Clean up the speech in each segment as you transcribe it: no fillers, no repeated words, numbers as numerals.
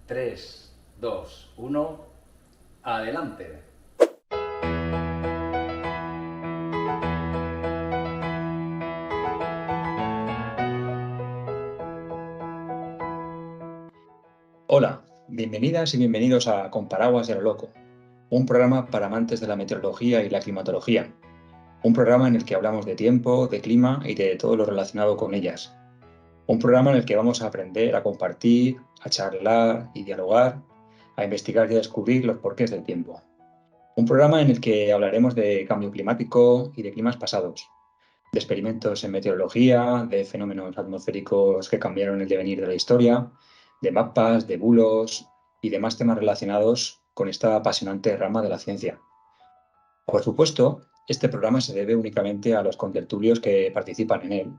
3, 2, 1, adelante. Hola, bienvenidas y bienvenidos a Con Paraguas de lo Loco, un programa para amantes de la meteorología y la climatología, un programa en el que hablamos de tiempo, de clima y de todo lo relacionado con ellas, un programa en el que vamos a aprender, a compartir, a charlar y dialogar, a investigar y a descubrir los porqués del tiempo. Un programa en el que hablaremos de cambio climático y de climas pasados, de experimentos en meteorología, de fenómenos atmosféricos que cambiaron el devenir de la historia, de mapas, de bulos y demás temas relacionados con esta apasionante rama de la ciencia. Por supuesto, este programa se debe únicamente a los contertulios que participan en él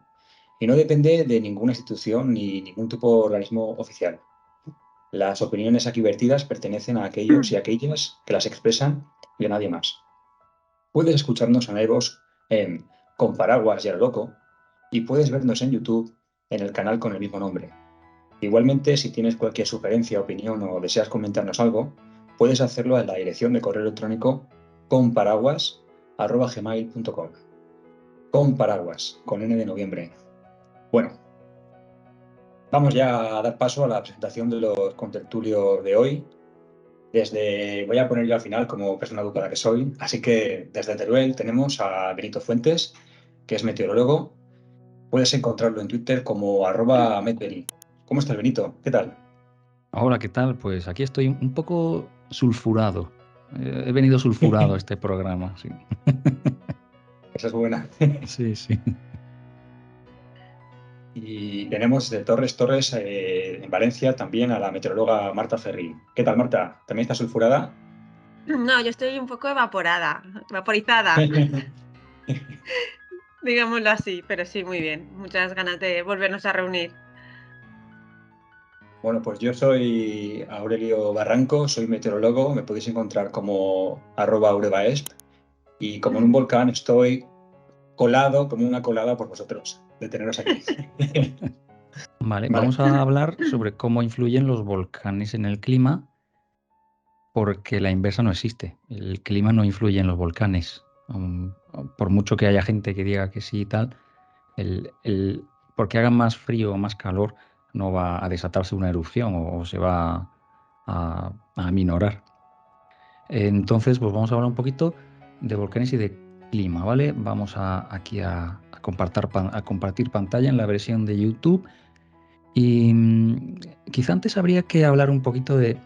y no depende de ninguna institución ni ningún tipo de organismo oficial. Las opiniones aquí vertidas pertenecen a aquellos y aquellas que las expresan y a nadie más. Puedes escucharnos en iVoox en Con Paraguas y a lo Loco y puedes vernos en YouTube en el canal con el mismo nombre. Igualmente, si tienes cualquier sugerencia, opinión o deseas comentarnos algo, puedes hacerlo a la dirección de correo electrónico conparaguas@gmail.com. Con Paraguas, con N de noviembre. Bueno, vamos ya a dar paso a la presentación de los contertulios de hoy. Voy a poner yo al final como persona educada que soy, así que desde Teruel tenemos a Benito Fuentes, que es meteorólogo. Puedes encontrarlo en Twitter como @medberi. ¿Cómo estás, Benito? ¿Qué tal? Hola, ¿qué tal? Pues aquí estoy un poco sulfurado. He venido sulfurado a este programa, sí. Esa es buena. Sí, sí. Y tenemos de Torres, en Valencia, también a la meteoróloga Marta Ferri. ¿Qué tal, Marta? ¿También estás sulfurada? No, yo estoy un poco vaporizada, digámoslo así, pero sí, muy bien. Muchas ganas de volvernos a reunir. Bueno, pues yo soy Aurelio Barranco, soy meteorólogo, me podéis encontrar como @aurebaesp y como en un volcán estoy colado, como una colada por vosotros, de teneros aquí. Vale, Vale. vamos a hablar sobre cómo influyen los volcanes en el clima, porque la inversa no existe. El clima no influye en los volcanes. Por mucho que haya gente que diga que sí y tal, porque haga más frío o más calor, no va a desatarse una erupción o se va a aminorar. Entonces, pues vamos a hablar un poquito de volcanes y de clima, ¿vale? Vamos aquí a compartir pantalla en la versión de YouTube. Y quizá antes habría que hablar un poquito de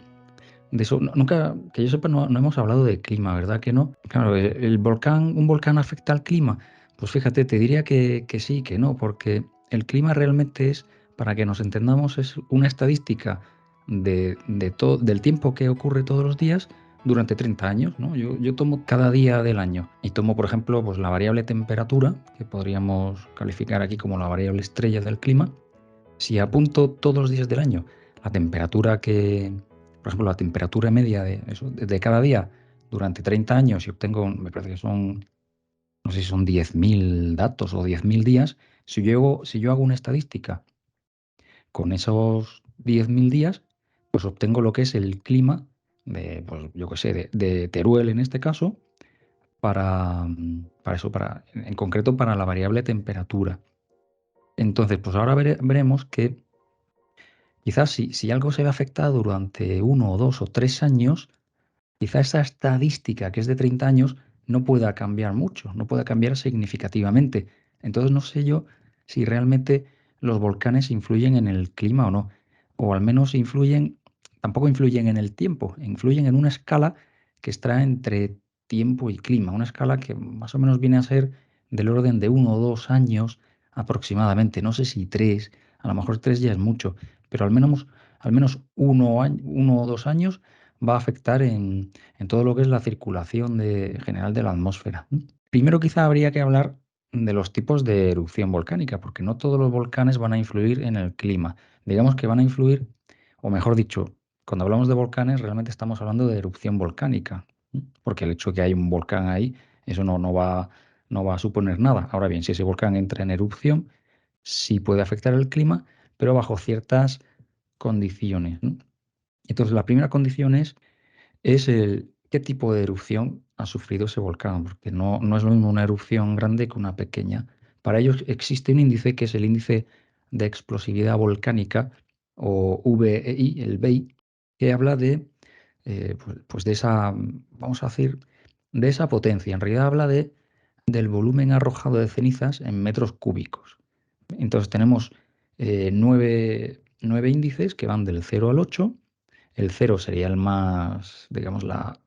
eso. Nunca, que yo sepa, no hemos hablado de clima, ¿verdad que no? Claro, ¿un volcán afecta al clima? Pues fíjate, te diría que sí, que no, porque el clima realmente es, para que nos entendamos, es una estadística del tiempo que ocurre todos los días durante 30 años, ¿no? Yo tomo cada día del año y tomo, por ejemplo, pues la variable temperatura, que podríamos calificar aquí como la variable estrella del clima. Si apunto todos los días del año la temperatura por ejemplo, la temperatura media de cada día durante 30 años y obtengo, me parece que son, no sé si son 10.000 datos o 10.000 días, si yo hago una estadística con esos 10.000 días, pues obtengo lo que es el clima pues yo qué sé, de Teruel en este caso, en concreto para la variable temperatura. Entonces, pues ahora veremos que quizás si algo se ve afectado durante 1 o 2 o 3 años, quizá esa estadística que es de 30 años no pueda cambiar mucho, no pueda cambiar significativamente. Entonces no sé yo si realmente los volcanes influyen en el clima o no, o al menos tampoco influyen en el tiempo, influyen en una escala que está entre tiempo y clima, una escala que más o menos viene a ser del orden de 1 o 2 años aproximadamente, no sé si 3, a lo mejor 3 ya es mucho, pero al menos 1 o 2 años va a afectar en todo lo que es la circulación general de la atmósfera. Primero quizá habría que hablar de los tipos de erupción volcánica, porque no todos los volcanes van a influir en el clima. Digamos que van a influir, o mejor dicho, cuando hablamos de volcanes realmente estamos hablando de erupción volcánica, porque el hecho de que hay un volcán ahí, eso no va a suponer nada. Ahora bien, si ese volcán entra en erupción, sí puede afectar el clima, pero bajo ciertas condiciones, ¿no? Entonces, la primera condición es qué tipo de erupción ha sufrido ese volcán, porque no es lo mismo una erupción grande que una pequeña. Para ello existe un índice que es el índice de explosividad volcánica, o VEI, el VEI, que habla pues de esa, vamos a decir, de esa potencia. En realidad habla del volumen arrojado de cenizas en metros cúbicos. Entonces tenemos nueve índices que van del 0 al 8. El 0 sería el más, digamos, la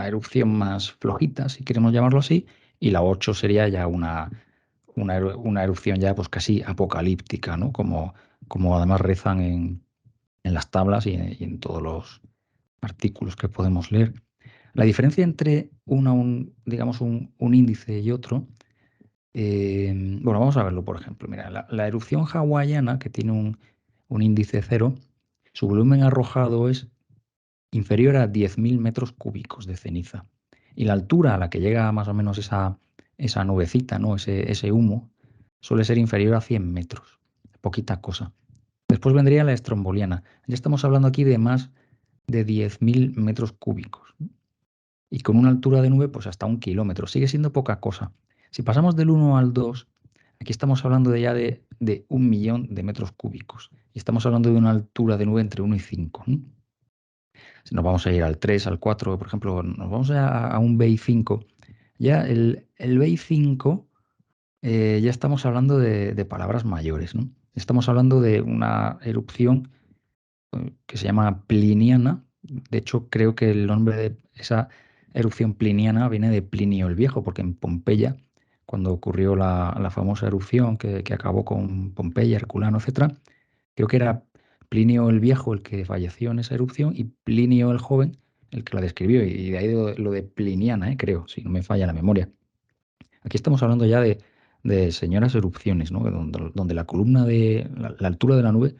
erupción más flojita, si queremos llamarlo así, y la 8 sería ya una erupción ya pues casi apocalíptica, ¿no? Como además rezan en las tablas y en todos los artículos que podemos leer. La diferencia entre digamos, un índice y otro, bueno, vamos a verlo, por ejemplo. Mira, la erupción hawaiana, que tiene un índice 0, su volumen arrojado es inferior a 10.000 metros cúbicos de ceniza. Y la altura a la que llega más o menos esa nubecita, ¿no? Ese humo, suele ser inferior a 100 metros. Poquita cosa. Después vendría la estromboliana. Ya estamos hablando aquí de más de 10.000 metros cúbicos. Y con una altura de nube, pues hasta 1 kilómetro. Sigue siendo poca cosa. Si pasamos del 1 al 2, aquí estamos hablando ya de 1 millón de metros cúbicos. Y estamos hablando de una altura de nube entre 1 y 5. Si nos vamos a ir al 3, al 4, por ejemplo, nos vamos a un BI5. Ya el BI5, ya estamos hablando de palabras mayores, ¿no? Estamos hablando de una erupción que se llama pliniana. De hecho, creo que el nombre de esa erupción pliniana viene de Plinio el Viejo, porque en Pompeya, cuando ocurrió la famosa erupción que acabó con Pompeya, Herculano, etc., creo que era Plinio el Viejo el que falleció en esa erupción y Plinio el Joven el que la describió. Y de ahí lo de pliniana, creo, si no me falla la memoria. Aquí estamos hablando ya de señoras erupciones, ¿no? Donde la columna la altura de la nube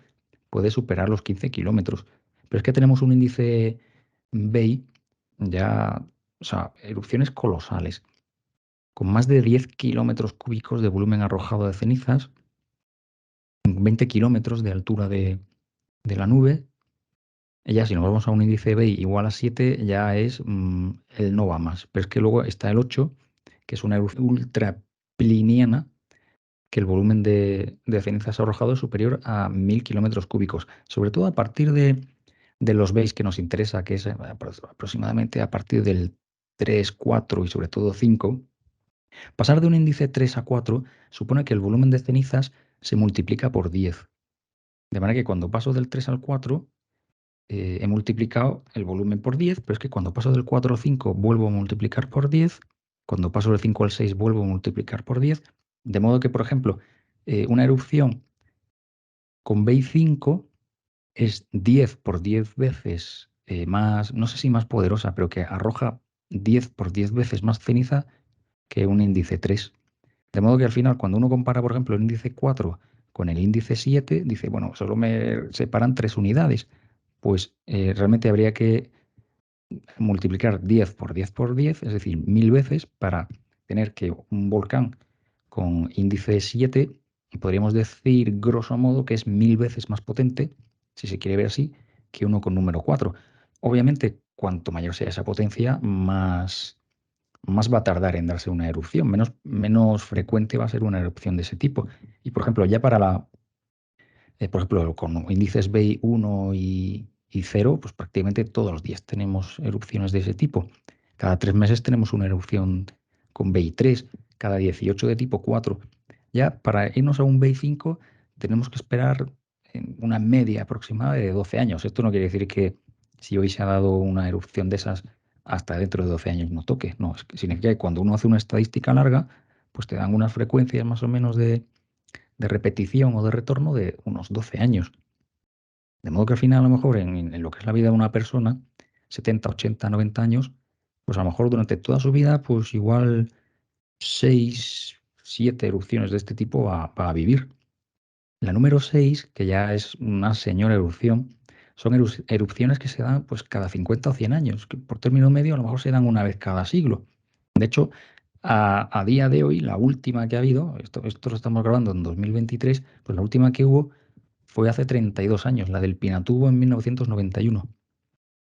puede superar los 15 kilómetros. Pero es que tenemos un índice BEI ya, o sea, erupciones colosales, con más de 10 kilómetros cúbicos de volumen arrojado de cenizas, 20 kilómetros de altura de la nube. Ya si nos vamos a un índice BEI igual a 7, ya es el no va más. Pero es que luego está el 8, que es una erupción ultrapliniana, que el volumen de cenizas arrojado es superior a 1.000 kilómetros cúbicos. Sobre todo a partir de los BEIs que nos interesa, que es aproximadamente a partir del 3, 4 y sobre todo 5. Pasar de un índice 3 a 4 supone que el volumen de cenizas se multiplica por 10. De manera que cuando paso del 3 al 4, he multiplicado el volumen por 10, pero es que cuando paso del 4 al 5 vuelvo a multiplicar por 10, cuando paso del 5 al 6 vuelvo a multiplicar por 10, de modo que, por ejemplo, una erupción con BEI5 es 10 por 10 veces más, no sé si más poderosa, pero que arroja 10 por 10 veces más ceniza que un índice 3. De modo que al final, cuando uno compara, por ejemplo, el índice 4 con el índice 7, dice, bueno, solo me separan 3 unidades. Pues realmente habría que multiplicar 10 por 10 por 10, es decir, 1000 veces, para tener que un volcán con índice 7, podríamos decir, grosso modo, que es 1000 veces más potente, si se quiere ver así, que uno con número 4. Obviamente, cuanto mayor sea esa potencia, más va a tardar en darse una erupción, menos frecuente va a ser una erupción de ese tipo. Y, por ejemplo, ya para por ejemplo, con índices BEI 1 y 0, pues prácticamente todos los días tenemos erupciones de ese tipo. Cada 3 meses tenemos una erupción con BEI 3, cada 18 de tipo 4. Ya para irnos a un BEI 5 tenemos que esperar en una media aproximada de 12 años. Esto no quiere decir que si hoy se ha dado una erupción de esas, hasta dentro de 12 años no toque. No, es que significa que cuando uno hace una estadística larga, pues te dan unas frecuencias más o menos de repetición o de retorno de unos 12 años. De modo que al final, a lo mejor, en lo que es la vida de una persona, 70, 80, 90 años, pues a lo mejor durante toda su vida, pues igual 6, 7 erupciones de este tipo va a vivir. La número 6, que ya es una señora erupción, son erupciones que se dan pues cada 50 o 100 años, que por término medio a lo mejor se dan una vez cada siglo. De hecho, a día de hoy, la última que ha habido, esto lo estamos grabando en 2023, pues la última que hubo fue hace 32 años, la del Pinatubo en 1991.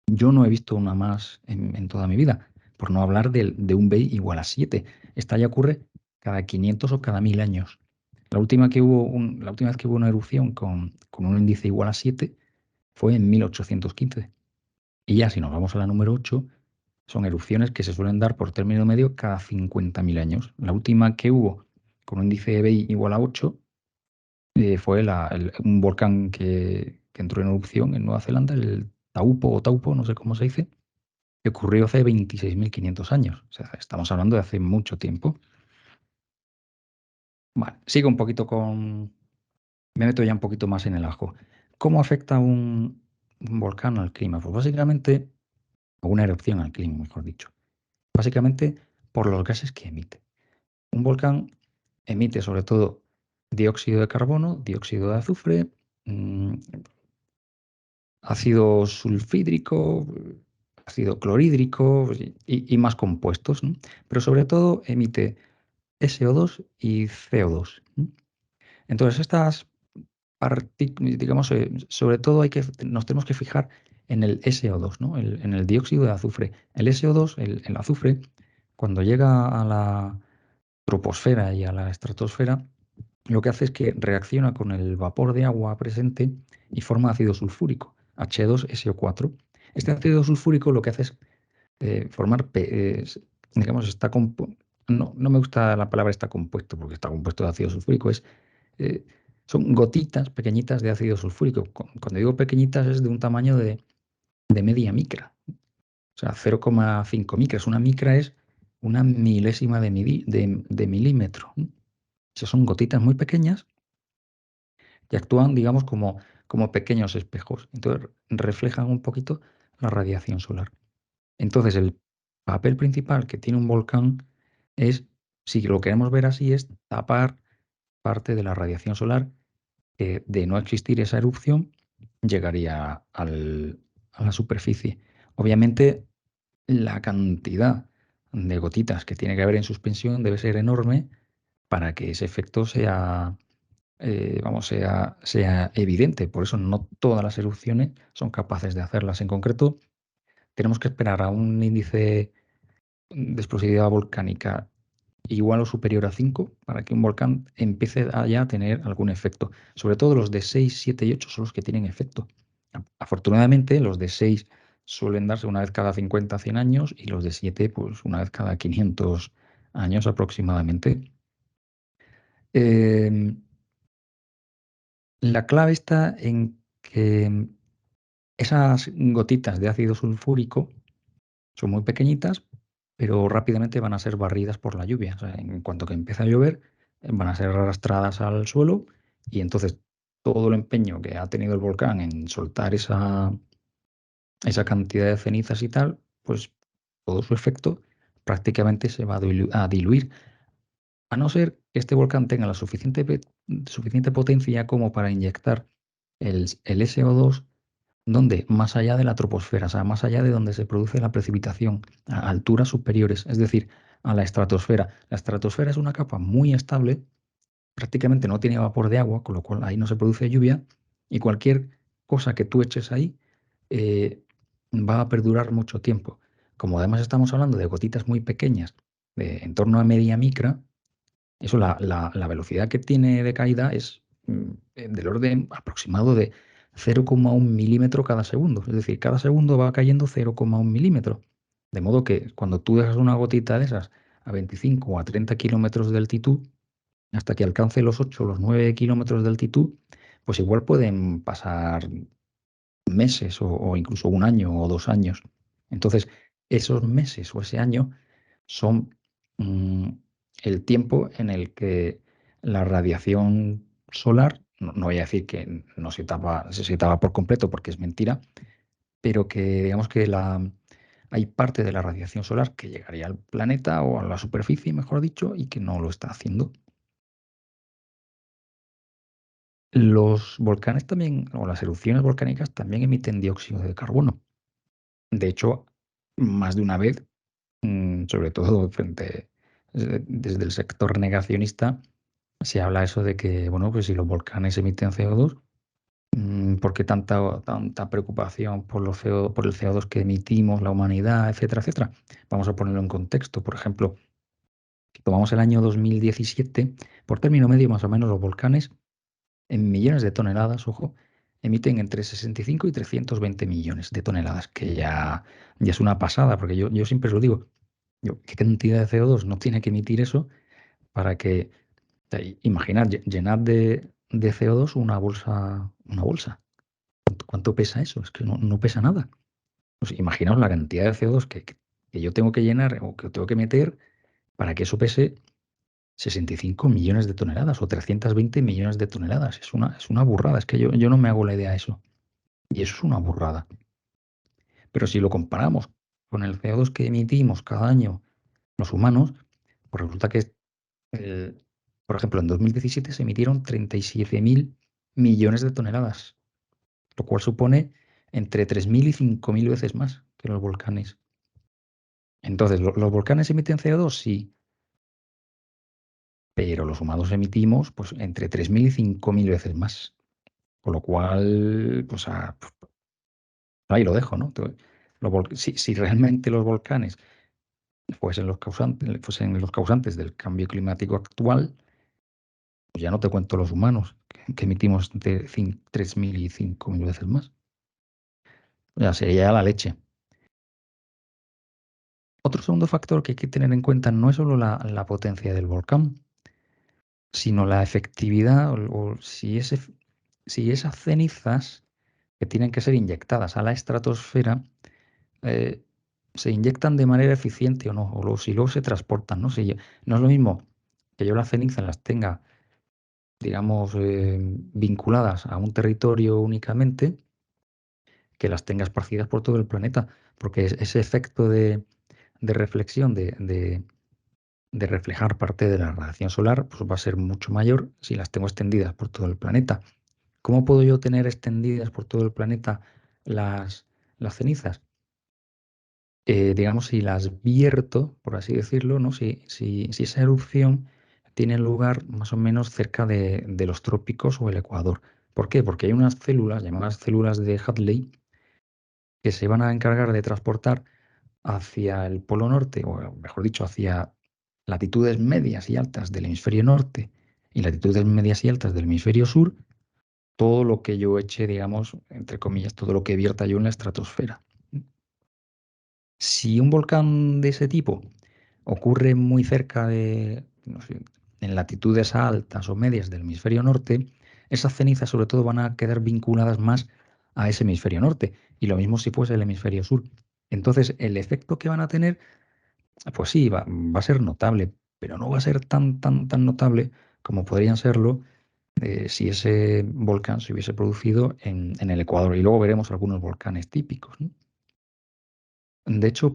Yo no he visto una más en toda mi vida, por no hablar de un BEI igual a 7. Esta ya ocurre cada 500 o cada 1000 años. La última vez que hubo una erupción con un índice igual a 7 fue en 1815. Y ya si nos vamos a la número 8, son erupciones que se suelen dar por término medio cada 50.000 años. La última que hubo con un índice de BEI igual a 8 fue un volcán que entró en erupción en Nueva Zelanda, el Taupo, no sé cómo se dice, que ocurrió hace 26.500 años. O sea, estamos hablando de hace mucho tiempo. Vale, sigo un poquito me meto ya un poquito más en el ajo. ¿Cómo afecta un volcán al clima? Pues básicamente, o una erupción al clima, mejor dicho. Básicamente por los gases que emite. Un volcán emite sobre todo dióxido de carbono, dióxido de azufre, ácido sulfídrico, ácido clorhídrico y más compuestos, ¿no? Pero sobre todo emite SO2 y CO2. ¿No? Entonces estas partículas, digamos, sobre todo nos tenemos que fijar en el SO2, ¿no? En el dióxido de azufre. El SO2, el azufre, cuando llega a la troposfera y a la estratosfera, lo que hace es que reacciona con el vapor de agua presente y forma ácido sulfúrico, H2SO4. Este ácido sulfúrico lo que hace es formar, digamos, no me gusta la palabra está compuesto, porque está compuesto de ácido sulfúrico, eh, son gotitas pequeñitas de ácido sulfúrico. Cuando digo pequeñitas es de un tamaño de media micra, o sea, 0,5 micras. Una micra es una milésima de milímetro. ¿No? Esas son gotitas muy pequeñas que actúan, digamos, como pequeños espejos. Entonces reflejan un poquito la radiación solar. Entonces el papel principal que tiene un volcán es, si lo queremos ver así, es tapar parte de la radiación solar que de no existir esa erupción llegaría a la superficie. Obviamente la cantidad de gotitas que tiene que haber en suspensión debe ser enorme para que ese efecto sea evidente. Por eso no todas las erupciones son capaces de hacerlas. En concreto, tenemos que esperar a un índice de explosividad volcánica igual o superior a 5 para que un volcán empiece a ya tener algún efecto. Sobre todo los de 6, 7 y 8 son los que tienen efecto. Afortunadamente, los de 6 suelen darse una vez cada 50, 100 años y los de 7, pues una vez cada 500 años aproximadamente. Em, la clave está en que esas gotitas de ácido sulfúrico son muy pequeñitas, pero rápidamente van a ser barridas por la lluvia. O sea, en cuanto que empieza a llover, van a ser arrastradas al suelo y entonces todo el empeño que ha tenido el volcán en soltar esa cantidad de cenizas y tal, pues todo su efecto prácticamente se va a diluir. A no ser que este volcán tenga la suficiente potencia como para inyectar el SO2 donde más allá de la troposfera, o sea, más allá de donde se produce la precipitación, a alturas superiores, es decir, a la estratosfera. La estratosfera es una capa muy estable, prácticamente no tiene vapor de agua, con lo cual ahí no se produce lluvia, y cualquier cosa que tú eches ahí eh, va a perdurar mucho tiempo. Como además estamos hablando de gotitas muy pequeñas, en torno a media micra, eso, la velocidad que tiene de caída es del orden aproximado de 0,1 milímetro cada segundo. Es decir, cada segundo va cayendo 0,1 milímetro. De modo que cuando tú dejas una gotita de esas a 25 o a 30 kilómetros de altitud, hasta que alcance los 8 o los 9 kilómetros de altitud, pues igual pueden pasar meses o incluso un año o 2 años. Entonces, esos meses o ese año son el tiempo en el que la radiación solar, no voy a decir que no se tapa por completo porque es mentira, pero que digamos que hay parte de la radiación solar que llegaría al planeta o a la superficie, mejor dicho, y que no lo está haciendo. Los volcanes también, o las erupciones volcánicas también emiten dióxido de carbono. De hecho, más de una vez, sobre todo desde el sector negacionista, se habla eso de que, bueno, pues si los volcanes emiten CO2, ¿Por qué tanta preocupación por por el CO2 que emitimos, la humanidad, etcétera, etcétera? Vamos a ponerlo en contexto. Por ejemplo, si tomamos el año 2017, por término medio más o menos los volcanes, en millones de toneladas, ojo, emiten entre 65 y 320 millones de toneladas, que ya es una pasada, porque yo siempre os lo digo, ¿qué cantidad de CO2 no tiene que emitir eso para que, o sea, imaginad, llenad de CO2 una bolsa? ¿Cuánto pesa eso? Es que no pesa nada. Pues imaginaos la cantidad de CO2 que yo tengo que llenar o que tengo que meter para que eso pese 65 millones de toneladas o 320 millones de toneladas. Es una burrada. Es que yo no me hago la idea de eso. Y eso es una burrada. Pero si lo comparamos con el CO2 que emitimos cada año los humanos, pues resulta que, eh, por ejemplo, en 2017 se emitieron 37.000 millones de toneladas, lo cual supone entre 3.000 y 5.000 veces más que los volcanes. Entonces, ¿los volcanes emiten CO2? Sí, pero los humanos emitimos pues, entre 3.000 y 5.000 veces más. Con lo cual, pues ahí lo dejo, ¿no? Si realmente los volcanes fuesen los causantes del cambio climático actual, pues ya no te cuento los humanos, que emitimos entre 3.000 y 5.000 veces más. Ya sería la leche. Otro segundo factor que hay que tener en cuenta no es solo la potencia del volcán, sino la efectividad o si esas cenizas que tienen que ser inyectadas a la estratosfera eh, se inyectan de manera eficiente o no, si luego se transportan, ¿no? No es lo mismo que yo las cenizas las tenga, digamos, vinculadas a un territorio únicamente, que las tenga esparcidas por todo el planeta, porque ese efecto de reflexión, de reflejar parte de la radiación solar, pues va a ser mucho mayor si las tengo extendidas por todo el planeta. ¿Cómo puedo yo tener extendidas por todo el planeta las cenizas? Digamos, si las vierto, por así decirlo, ¿no? Si esa erupción tiene lugar más o menos cerca de los trópicos o el Ecuador. ¿Por qué? Porque hay unas células llamadas células de Hadley que se van a encargar de transportar hacia el Polo Norte, o mejor dicho, hacia latitudes medias y altas del hemisferio norte y latitudes medias y altas del hemisferio sur, todo lo que yo eche, digamos, entre comillas, todo lo que vierta yo en la estratosfera. Si un volcán de ese tipo ocurre muy cerca no sé, en latitudes altas o medias del hemisferio norte, esas cenizas sobre todo van a quedar vinculadas más a ese hemisferio norte. Y lo mismo si fuese el hemisferio sur. Entonces, el efecto que van a tener, pues sí, va a ser notable, pero no va a ser tan notable como podrían serlo si ese volcán se hubiese producido en el Ecuador. Y luego veremos algunos volcanes típicos, ¿no? De hecho,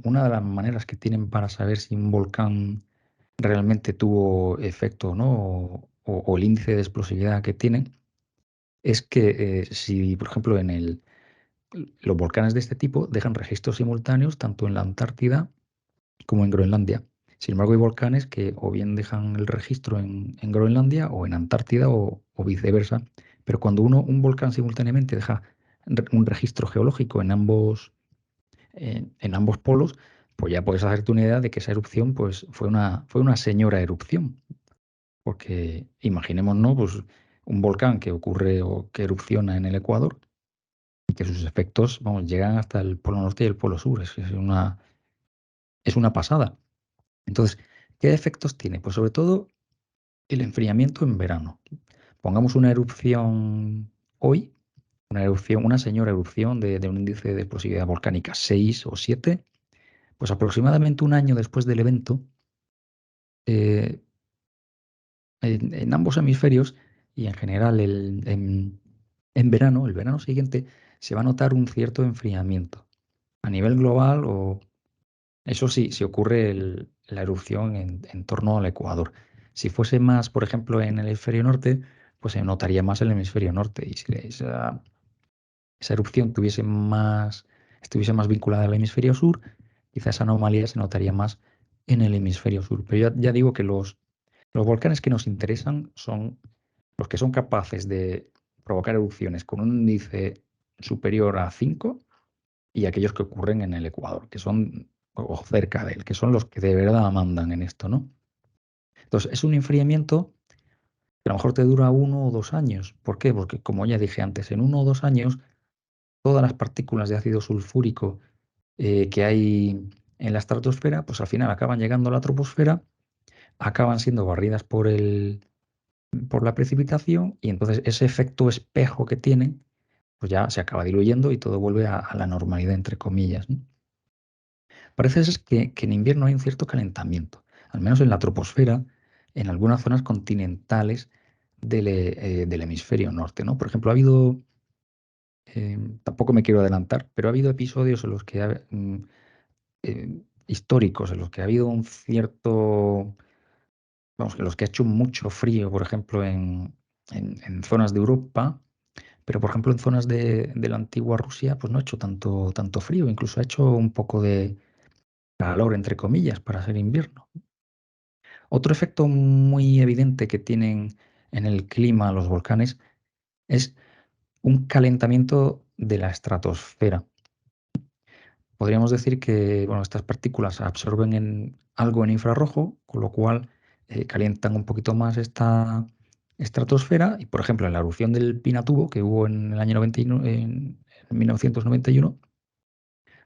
una de las maneras que tienen para saber si un volcán realmente tuvo efecto o no, o el índice de explosividad que tienen, es que si, por ejemplo, los volcanes de este tipo dejan registros simultáneos tanto en la Antártida como en Groenlandia. Sin embargo, hay volcanes que o bien dejan el registro en Groenlandia o en Antártida o viceversa. Pero cuando un volcán simultáneamente deja un registro geológico en ambos polos, pues ya puedes hacerte una idea de que esa erupción pues, fue una señora erupción. Porque imaginémonos pues, un volcán que ocurre o que erupciona en el Ecuador y que sus efectos vamos, llegan hasta el polo norte y el polo sur. Es una pasada. Entonces, ¿qué efectos tiene? Pues sobre todo el enfriamiento en verano. Pongamos una erupción hoy, una señora erupción de un índice de explosividad volcánica 6 o 7, pues aproximadamente un año después del evento, eh, en ambos hemisferios y en general en verano, el verano siguiente, se va a notar un cierto enfriamiento. A nivel global, o eso sí, si ocurre la erupción en torno al Ecuador. Si fuese más, por ejemplo, en el hemisferio norte, pues se notaría más en el hemisferio norte. Y si esa erupción estuviese más vinculada al hemisferio sur, quizá esa anomalía se notaría más en el hemisferio sur. Pero ya digo que los volcanes que nos interesan son los que son capaces de provocar erupciones con un índice superior a 5 y aquellos que ocurren en el Ecuador, que son, o cerca de él, que son los que de verdad mandan en esto, ¿no? Entonces, es un enfriamiento que a lo mejor te dura 1 o 2 años. ¿Por qué? Porque, como ya dije antes, en 1 o 2 años, todas las partículas de ácido sulfúrico que hay en la estratosfera, pues al final acaban llegando a la troposfera, acaban siendo barridas por la precipitación y entonces ese efecto espejo que tienen, pues ya se acaba diluyendo y todo vuelve a la normalidad, entre comillas, ¿no? Parece ser que en invierno hay un cierto calentamiento, al menos en la troposfera, en algunas zonas continentales del hemisferio norte, ¿no? Por ejemplo, ha habido, tampoco me quiero adelantar, pero ha habido episodios en los que históricos, en los que ha habido un cierto, vamos, en los que ha hecho mucho frío, por ejemplo, en zonas de Europa, pero por ejemplo en zonas de la antigua Rusia, pues no ha hecho tanto frío, incluso ha hecho un poco de calor, entre comillas, para ser invierno. Otro efecto muy evidente que tienen en el clima los volcanes es un calentamiento de la estratosfera. Podríamos decir que bueno, estas partículas absorben algo en infrarrojo, con lo cual calientan un poquito más esta estratosfera. Y por ejemplo, en la erupción del Pinatubo, que hubo en el año 91, en 1991,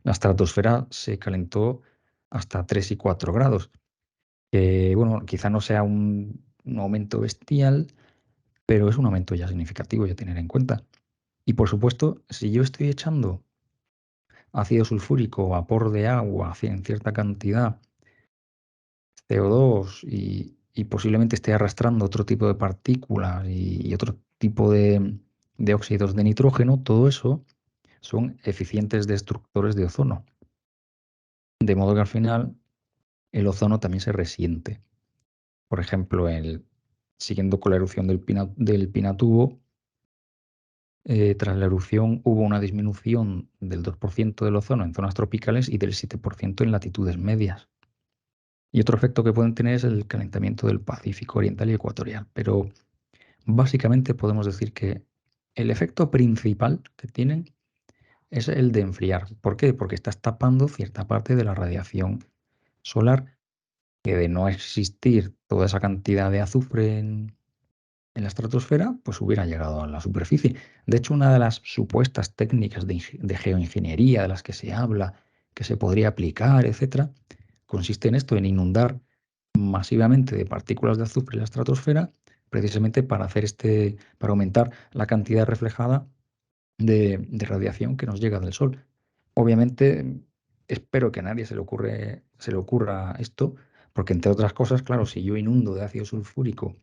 la estratosfera se calentó hasta 3 y 4 grados. Que bueno, quizá no sea un aumento bestial, pero es un aumento ya significativo y a tener en cuenta. Y por supuesto, si yo estoy echando ácido sulfúrico o vapor de agua en cierta cantidad, CO2 y posiblemente esté arrastrando otro tipo de partículas y otro tipo de óxidos de nitrógeno, todo eso son eficientes destructores de ozono. De modo que al final el ozono también se resiente. Por ejemplo, siguiendo con la erupción del Pinatubo, tras la erupción hubo una disminución del 2% del ozono en zonas tropicales y del 7% en latitudes medias. Y otro efecto que pueden tener es el calentamiento del Pacífico oriental y ecuatorial. Pero básicamente podemos decir que el efecto principal que tienen es el de enfriar. ¿Por qué? Porque estás tapando cierta parte de la radiación solar, que de no existir toda esa cantidad de azufre en la estratosfera, pues hubiera llegado a la superficie. De hecho, una de las supuestas técnicas de geoingeniería de las que se habla, que se podría aplicar, etcétera, consiste en esto, en inundar masivamente de partículas de azufre en la estratosfera, precisamente para aumentar la cantidad reflejada de radiación que nos llega del Sol. Obviamente, espero que a nadie se le ocurra esto, porque entre otras cosas, claro, si yo inundo de ácido sulfúrico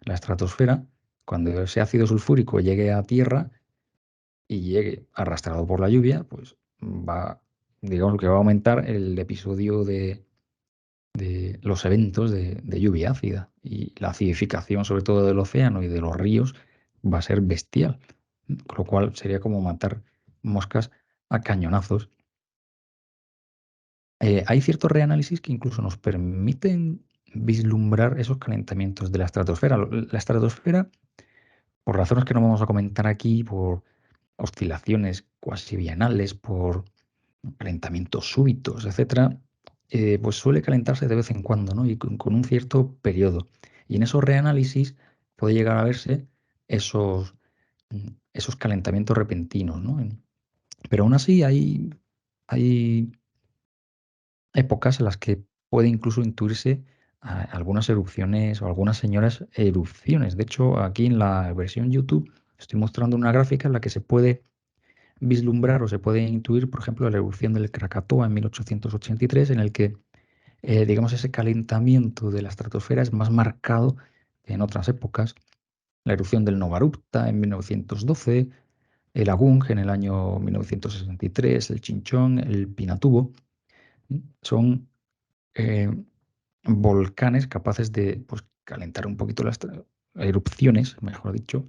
la estratosfera, cuando ese ácido sulfúrico llegue a tierra y llegue arrastrado por la lluvia, pues digamos que va a aumentar el episodio de los eventos de lluvia ácida y la acidificación, sobre todo del océano y de los ríos, va a ser bestial. Con lo cual sería como matar moscas a cañonazos. Hay ciertos reanálisis que incluso nos permiten vislumbrar esos calentamientos de la estratosfera. La estratosfera, por razones que no vamos a comentar aquí, por oscilaciones cuasi bienales, por calentamientos súbitos, etcétera, pues suele calentarse de vez en cuando, ¿no? Y con un cierto periodo. Y en esos reanálisis puede llegar a verse esos calentamientos repentinos, ¿no? Pero aún así hay épocas en las que puede incluso intuirse algunas erupciones o algunas señoras erupciones. De hecho, aquí en la versión YouTube estoy mostrando una gráfica en la que se puede vislumbrar o se puede intuir, por ejemplo, la erupción del Krakatoa en 1883, en el que, digamos, ese calentamiento de la estratosfera es más marcado que en otras épocas. La erupción del Novarupta en 1912, el Agung en el año 1963, el Chinchón, el Pinatubo, son eh, volcanes capaces de pues, calentar un poquito erupciones, mejor dicho,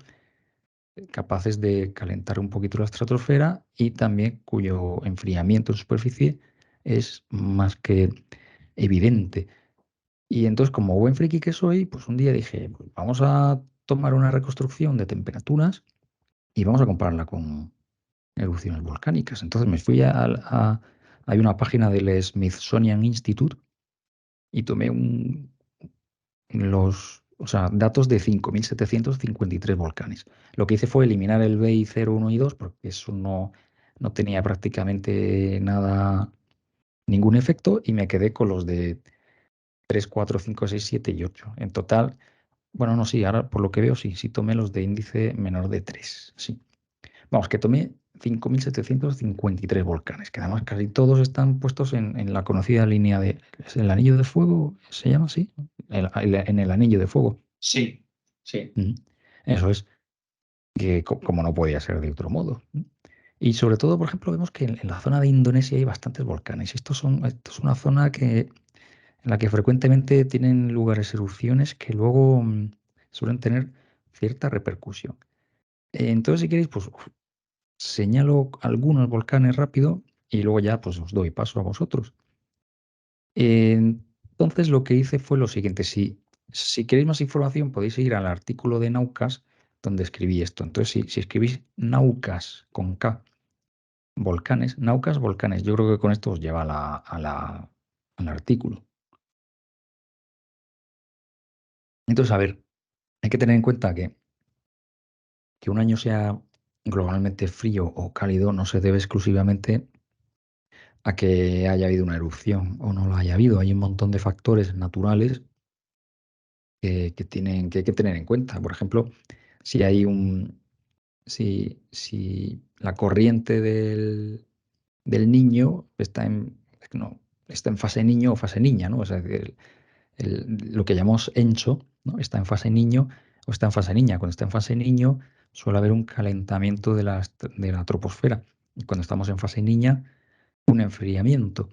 capaces de calentar un poquito la estratosfera y también cuyo enfriamiento en superficie es más que evidente. Y entonces, como buen friki que soy, pues un día dije, pues vamos a tomar una reconstrucción de temperaturas y vamos a compararla con erupciones volcánicas. Entonces me fui hay una página del Smithsonian Institute y tomé o sea, datos de 5.753 volcanes. Lo que hice fue eliminar el BI 0, 1 y 2 porque eso no tenía prácticamente nada, ningún efecto, y me quedé con los de 3, 4, 5, 6, 7 y 8. En total, bueno, no, sí, ahora por lo que veo, sí tomé los de índice menor de 3. Sí. Vamos, que tomé 5.753 volcanes, que además casi todos están puestos en la conocida línea de... ¿Es el anillo de fuego? ¿Se llama así? En el anillo de fuego. Sí, sí. Ujú. Eso es, que como no podía ser de otro modo. Y sobre todo, por ejemplo, vemos que en la zona de Indonesia hay bastantes volcanes. Esto es una zona en la que frecuentemente tienen lugares erupciones que luego suelen tener cierta repercusión. Entonces, si queréis, pues señalo algunos volcanes rápido y luego ya pues os doy paso a vosotros. Entonces lo que hice fue lo siguiente. Si queréis más información podéis ir al artículo de Naucas donde escribí esto. Entonces si escribís Naucas con K, volcanes, Naucas, volcanes, yo creo que con esto os lleva al artículo. Entonces, a ver, hay que tener en cuenta que un año sea globalmente frío o cálido no se debe exclusivamente a que haya habido una erupción o no lo haya habido. Hay un montón de factores naturales que hay que tener en cuenta. Por ejemplo, si hay si la corriente del niño no, está en fase niño o fase niña, ¿no? O sea, lo que llamamos ENSO, ¿no? Está en fase niño o está en fase niña. Cuando está en fase niño suele haber un calentamiento de la troposfera. Y cuando estamos en fase niña, un enfriamiento.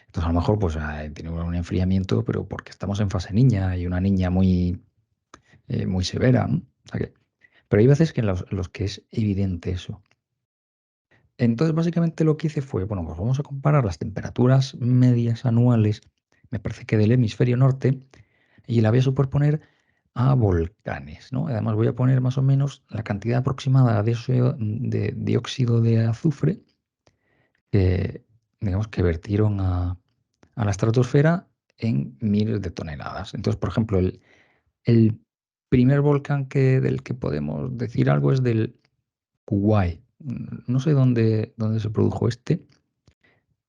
Entonces, a lo mejor, pues tenemos un enfriamiento, pero porque estamos en fase niña y una niña muy severa, ¿no? O sea pero hay veces que en los que es evidente eso. Entonces, básicamente lo que hice fue, bueno, pues vamos a comparar las temperaturas medias anuales, me parece que del hemisferio norte, y la voy a superponer a volcanes, ¿no? Además, voy a poner más o menos la cantidad aproximada de dióxido de azufre que, digamos, que vertieron a la estratosfera en miles de toneladas. Entonces, por ejemplo, el primer volcán del que podemos decir algo es del Kuwait. No sé dónde se produjo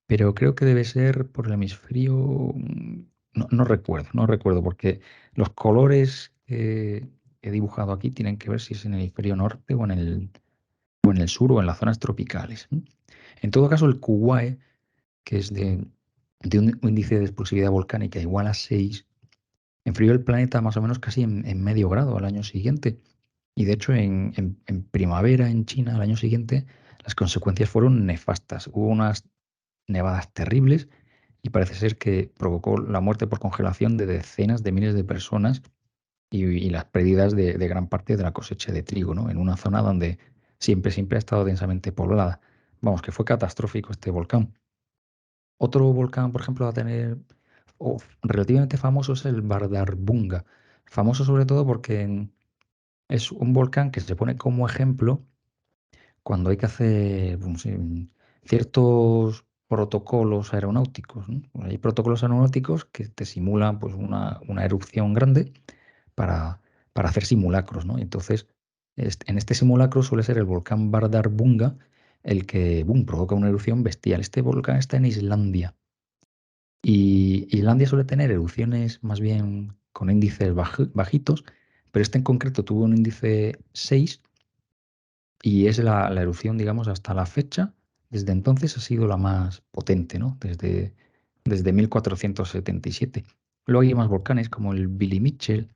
pero creo que debe ser por el hemisferio. No recuerdo, porque los colores que he dibujado aquí tienen que ver si es en el hemisferio norte o en el sur o en las zonas tropicales. En todo caso, el Kuwait, que es de un índice de explosividad volcánica igual a 6, enfrió el planeta más o menos casi en medio grado al año siguiente. Y de hecho, en primavera en China al año siguiente, las consecuencias fueron nefastas. Hubo unas nevadas terribles y parece ser que provocó la muerte por congelación de decenas de miles de personas y las pérdidas de gran parte de la cosecha de trigo, ¿no? En una zona donde siempre ha estado densamente poblada. Vamos, que fue catastrófico este volcán. Otro volcán, por ejemplo, relativamente famoso es el Bardarbunga. Famoso sobre todo porque es un volcán que se pone como ejemplo cuando hay que hacer ciertos protocolos aeronáuticos, ¿no? Hay protocolos aeronáuticos que te simulan pues, una erupción grande para, para hacer simulacros, ¿no? Entonces, en este simulacro suele ser el volcán Bardarbunga el que provoca una erupción bestial. Este volcán está en Islandia. Y Islandia suele tener erupciones más bien con índices bajitos, pero este en concreto tuvo un índice 6 y es la erupción, digamos, hasta la fecha, desde entonces ha sido la más potente, ¿no? Desde 1477. Luego hay más volcanes como el Billy Mitchell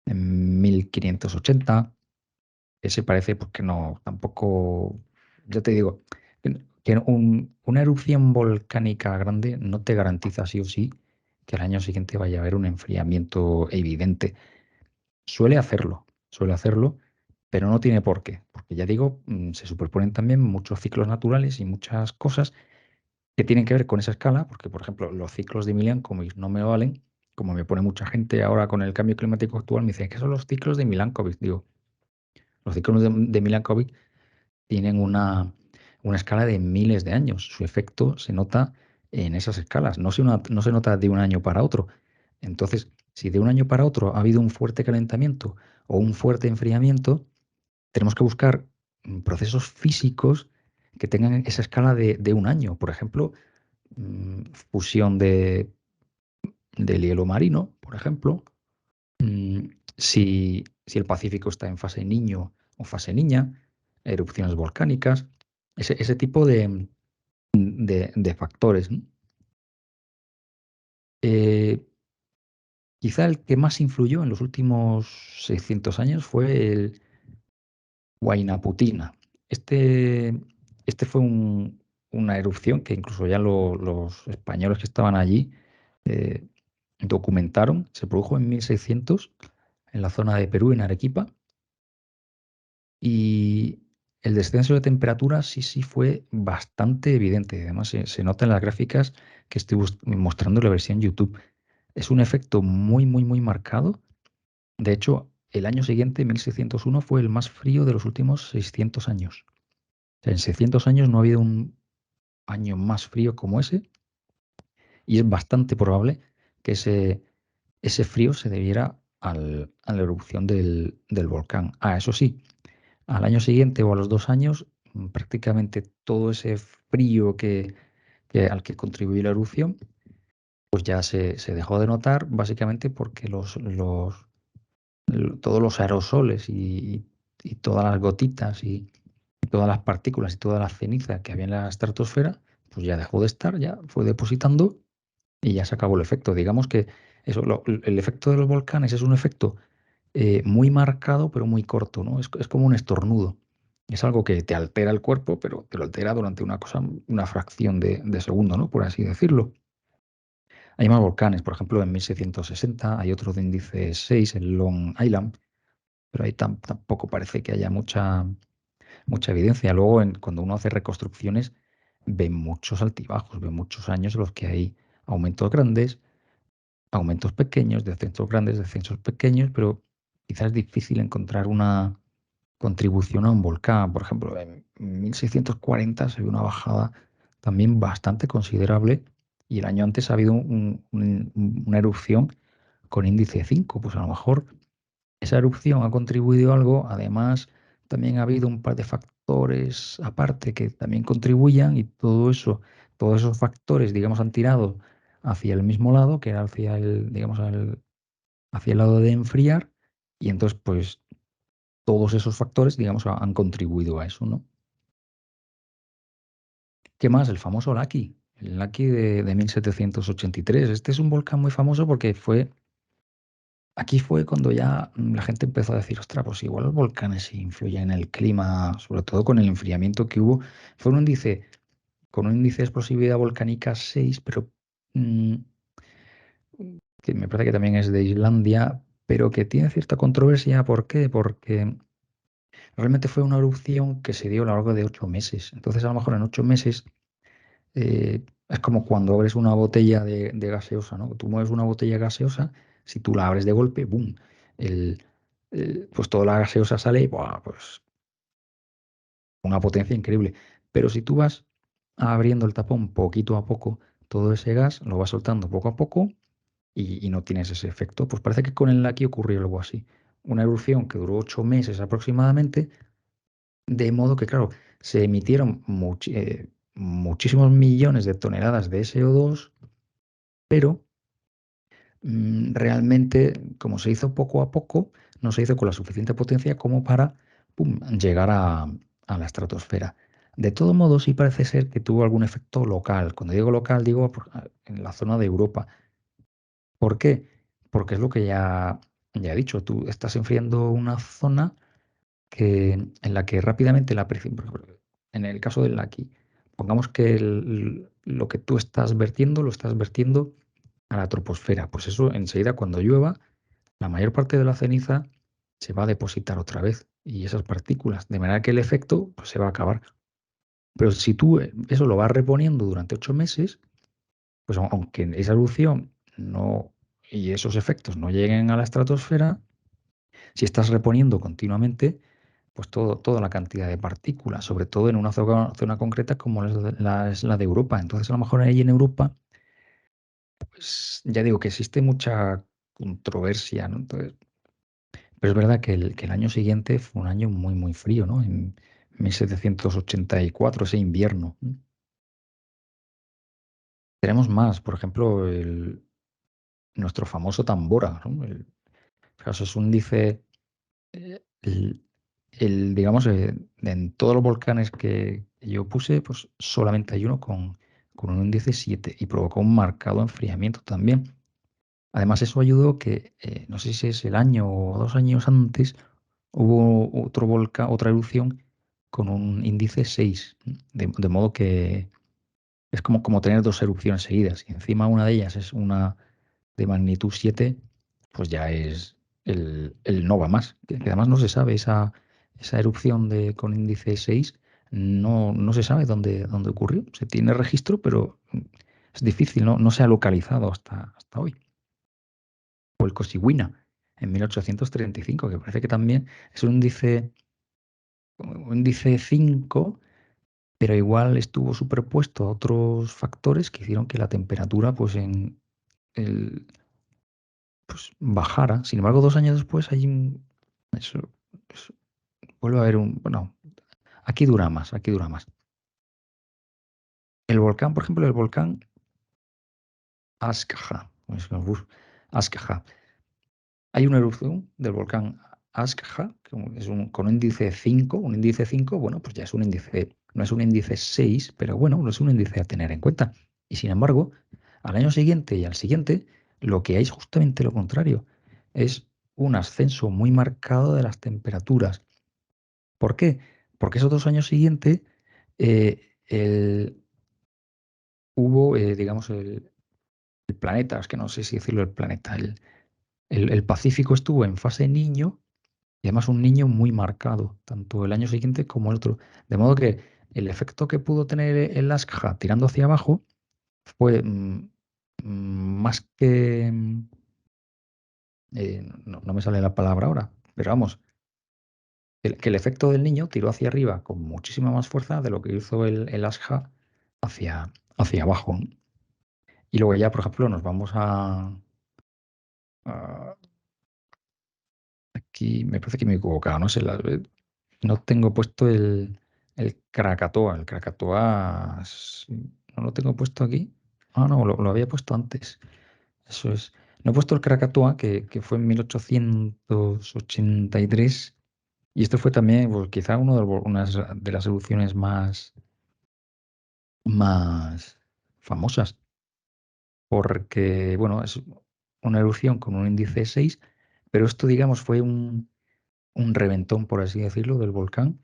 en 1580. Ese parece porque no, tampoco, ya te digo, que una erupción volcánica grande no te garantiza sí o sí que al año siguiente vaya a haber un enfriamiento evidente. Suele hacerlo, pero no tiene por qué, porque ya digo, se superponen también muchos ciclos naturales y muchas cosas que tienen que ver con esa escala, porque por ejemplo los ciclos de Milankovitch no me valen, como me pone mucha gente ahora con el cambio climático actual, me dice, ¿qué son los ciclos de Milankovitch? Digo, Los ciclones de Milankovitch tienen una escala de miles de años. Su efecto se nota en esas escalas, no se nota de un año para otro. Entonces, si de un año para otro ha habido un fuerte calentamiento o un fuerte enfriamiento, tenemos que buscar procesos físicos que tengan esa escala de un año. Por ejemplo, fusión del hielo marino, por ejemplo. Si el Pacífico está en fase niño o fase niña, erupciones volcánicas, ese tipo de factores, ¿no? Eh, Quizá el que más influyó en los últimos 600 años fue el Huayna Putina. Este, este fue una erupción que incluso ya los españoles que estaban allí eh, documentaron. Se produjo en 1600 en la zona de Perú, en Arequipa, y el descenso de temperatura sí fue bastante evidente. Además, se nota en las gráficas que estoy mostrando en la versión YouTube. Es un efecto muy marcado. De hecho, el año siguiente, 1601, fue el más frío de los últimos 600 años. O sea, en 600 años no ha habido un año más frío como ese, y es bastante probable que ese frío se debiera a la erupción del volcán. Eso sí, al año siguiente o a los 2 años, prácticamente todo ese frío al que contribuyó la erupción, pues ya se dejó de notar, básicamente porque todos los aerosoles y todas las gotitas y todas las partículas y toda la ceniza que había en la estratosfera, pues ya dejó de estar, ya fue depositando y ya se acabó el efecto. Digamos que el efecto de los volcanes es un efecto muy marcado, pero muy corto, ¿no? Es como un estornudo. Es algo que te altera el cuerpo, pero te lo altera durante una fracción de segundo, ¿no? Por así decirlo. Hay más volcanes, por ejemplo, en 1660 hay otro de índice 6, el Long Island, pero ahí tampoco parece que haya mucha evidencia. Luego, cuando uno hace reconstrucciones, ve muchos altibajos, ve muchos años en los que hay aumentos grandes, aumentos pequeños, descensos grandes, descensos pequeños, pero quizás es difícil encontrar una contribución a un volcán. Por ejemplo, en 1640 se vio una bajada también bastante considerable, y el año antes ha habido una erupción con índice 5. Pues a lo mejor esa erupción ha contribuido a algo. Además, también ha habido un par de factores aparte que también contribuyan, y todo eso, todos esos factores, digamos, han tirado hacia el mismo lado, que era hacia digamos, hacia el lado de enfriar, y entonces, pues, todos esos factores, digamos, han contribuido a eso, ¿no? ¿Qué más? El famoso Laki, el Laki de 1783. Este es un volcán muy famoso porque aquí fue cuando ya la gente empezó a decir, ostras, pues igual los volcanes influyen en el clima, sobre todo con el enfriamiento que hubo. Fue con un índice de explosividad volcánica 6, pero mm, que me parece que también es de Islandia, pero que tiene cierta controversia. ¿Por qué? Porque realmente fue una erupción que se dio a lo largo de 8 meses. Entonces, a lo mejor en 8 meses es como cuando abres una botella de gaseosa, ¿no? Tú mueves una botella gaseosa, si tú la abres de golpe, ¡boom! El, pues toda la gaseosa sale y ¡buah! Pues una potencia increíble. Pero si tú vas abriendo el tapón poquito a poco, todo ese gas lo vas soltando poco a poco, y no tienes ese efecto. Pues parece que con el Laki ocurrió algo así. Una erupción que duró 8 meses aproximadamente, de modo que, claro, se emitieron muchísimos millones de toneladas de SO2, pero realmente, como se hizo poco a poco, no se hizo con la suficiente potencia como para pum, llegar a la estratosfera. De todo modo, sí parece ser que tuvo algún efecto local. Cuando digo local, digo en la zona de Europa. ¿Por qué? Porque es lo que ya he dicho. Tú estás enfriando una zona en la que rápidamente la presión, por ejemplo, en el caso del Laki, pongamos que lo que tú estás vertiendo lo estás vertiendo a la troposfera. Pues eso, enseguida, cuando llueva, la mayor parte de la ceniza se va a depositar otra vez, y esas partículas, de manera que el efecto, pues, se va a acabar. Pero si tú eso lo vas reponiendo durante 8 meses, pues aunque esa erupción no y esos efectos no lleguen a la estratosfera, si estás reponiendo continuamente, pues toda la cantidad de partículas, sobre todo en una zona concreta como es la de Europa. Entonces, a lo mejor ahí en Europa, pues ya digo que existe mucha controversia, ¿no? Entonces, pero es verdad que el año siguiente fue un año muy, muy frío, ¿no? En 1784, ese invierno. Tenemos más, por ejemplo, nuestro famoso Tambora, ¿no? Fijaos, es un índice, el, digamos, en todos los volcanes que yo puse, pues solamente hay uno con un índice 7 y provocó un marcado enfriamiento también. Además, eso ayudó que, no sé si es el año o 2 años antes, hubo otro volcán, otra erupción con un índice 6, de modo que es como tener dos erupciones seguidas. Y encima una de ellas es una de magnitud 7, pues ya es el no va más. Que además no se sabe, esa erupción con índice 6 no se sabe dónde ocurrió. Se tiene registro, pero es difícil, no se ha localizado hasta hoy. O el Cosiguina en 1835, que parece que también es un índice 5, pero igual estuvo superpuesto a otros factores que hicieron que la temperatura pues el, pues bajara. Sin embargo, 2 años después eso, eso- vuelve a haber bueno, aquí dura más, aquí dura más. El volcán, por ejemplo, el volcán Askja, Askja. Hay una erupción del volcán Askja, que es con índice 5. Un índice 5, bueno, pues ya es un índice, no es un índice 6, pero bueno, no es un índice a tener en cuenta. Y sin embargo, al año siguiente y al siguiente, lo que hay es justamente lo contrario. Es un ascenso muy marcado de las temperaturas. ¿Por qué? Porque esos 2 años siguientes hubo, digamos, el planeta, es que no sé si decirlo el planeta, el Pacífico estuvo en fase niño. Y además un niño muy marcado, tanto el año siguiente como el otro. De modo que el efecto que pudo tener el Askja tirando hacia abajo fue más que... no me sale la palabra ahora, pero vamos, que el efecto del niño tiró hacia arriba con muchísima más fuerza de lo que hizo el Askja hacia abajo. Y luego ya, por ejemplo, nos vamos a- aquí, me parece que me he equivocado, no sé, no tengo puesto el Krakatoa. El Krakatoa no lo tengo puesto aquí. Ah, no, lo había puesto antes. Eso es. No he puesto el Krakatoa, que fue en 1883. Y esto fue también, pues, quizá una de las erupciones más famosas. Porque, bueno, es una erupción con un índice 6, pero esto, digamos, fue un reventón, por así decirlo, del volcán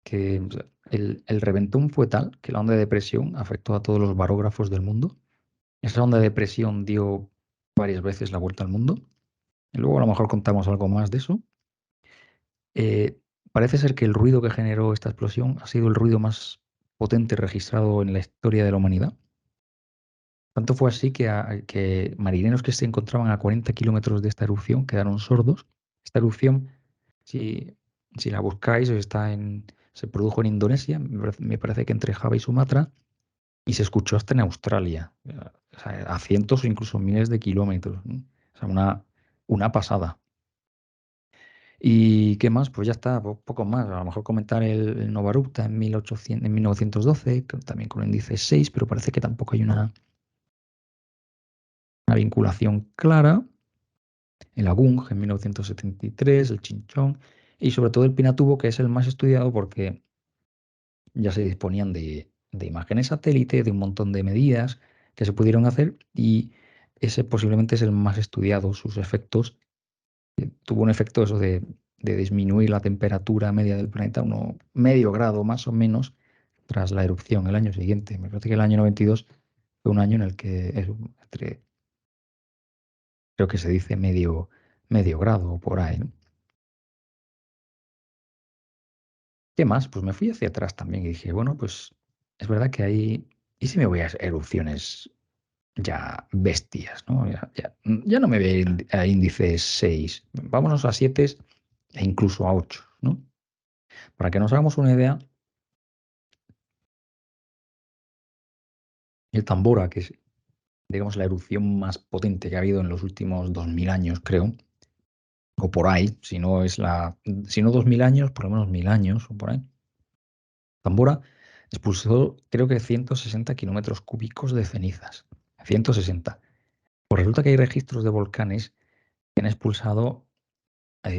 que o sea, el reventón fue tal que la onda de depresión afectó a todos los barógrafos del mundo. Esa onda de depresión dio varias veces la vuelta al mundo. Y luego a lo mejor contamos algo más de eso. Eh, Parece ser que el ruido que generó esta explosión ha sido el ruido más potente registrado en la historia de la humanidad. Tanto fue así que marineros que se encontraban a 40 kilómetros de esta erupción quedaron sordos. Esta erupción, si, si la buscáis, se produjo en Indonesia, me parece que entre Java y Sumatra, y se escuchó hasta en Australia, o sea, a cientos o incluso miles de kilómetros, ¿no? O sea, una pasada. ¿Y qué más? Pues ya está, poco más. A lo mejor comentar el Nova Erupta en 1912, también con el índice 6, pero parece que tampoco hay una vinculación clara. El Agung en 1973, el Chinchón y sobre todo el Pinatubo, que es el más estudiado porque ya se disponían de imágenes satélite, de un montón de medidas que se pudieron hacer y ese posiblemente es el más estudiado, sus efectos. Tuvo un efecto eso de disminuir la temperatura media del planeta, uno medio grado más o menos, tras la erupción el año siguiente. Me parece que el año 92 fue un año en el que creo que se dice medio grado o por ahí, ¿no? ¿Qué más? Pues me fui hacia atrás también y dije, bueno, pues es verdad que hay... ¿Y si me voy a erupciones ya bestias, ¿no? Ya no me voy a ir a índices 6, vámonos a 7 e incluso a 8, ¿no? Para que nos hagamos una idea, el Tambora, que es, digamos, la erupción más potente que ha habido en los últimos 2000 años, creo, o por ahí, si no 2000 años, por lo menos 1000 años, o por ahí. Tambora expulsó, creo que 160 kilómetros cúbicos de cenizas. 160. Pues resulta que hay registros de volcanes que han expulsado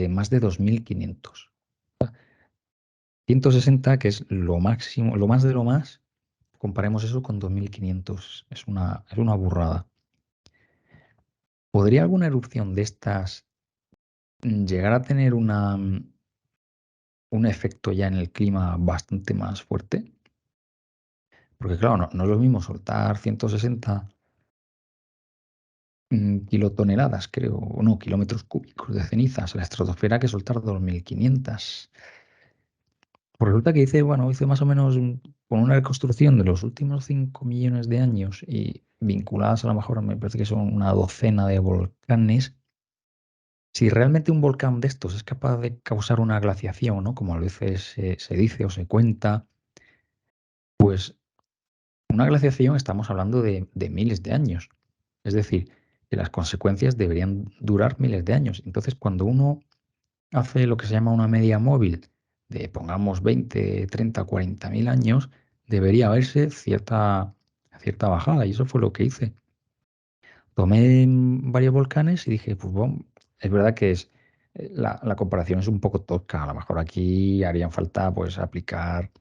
más de 2500. 160, que es lo máximo, lo más de lo más, comparemos eso con 2500. Es una burrada. ¿Podría alguna erupción de estas llegar a tener un efecto ya en el clima bastante más fuerte? Porque claro, no es lo mismo soltar 160 kilotoneladas, creo, o no, kilómetros cúbicos de cenizas a la estratosfera que soltar 2500. Pues resulta que hice más o menos con una reconstrucción de los últimos 5 millones de años y vinculadas a lo mejor, me parece que son una docena de volcanes. Si realmente un volcán de estos es capaz de causar una glaciación, ¿no? Como a veces se dice o se cuenta, pues una glaciación estamos hablando de miles de años. Es decir, que las consecuencias deberían durar miles de años. Entonces, cuando uno hace lo que se llama una media móvil de, pongamos, 20, 30, 40 mil años, debería haberse cierta bajada. Y eso fue lo que hice. Tomé varios volcanes y dije, pues bueno, es verdad que la comparación es un poco tosca. A lo mejor aquí harían falta pues aplicar,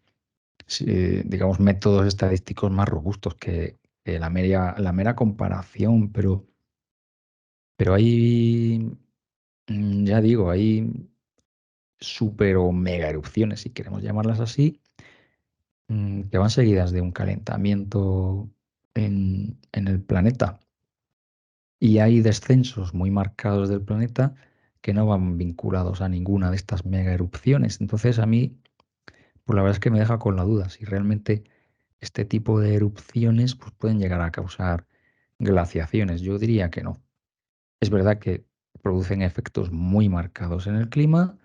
digamos, métodos estadísticos más robustos que la mera comparación, pero hay, ya digo, hay super o mega erupciones, si queremos llamarlas así, que van seguidas de un calentamiento en el planeta. Y hay descensos muy marcados del planeta que no van vinculados a ninguna de estas mega erupciones. Entonces a mí, pues la verdad es que me deja con la duda si realmente este tipo de erupciones pues, pueden llegar a causar glaciaciones. Yo diría que no. Es verdad que producen efectos muy marcados en el clima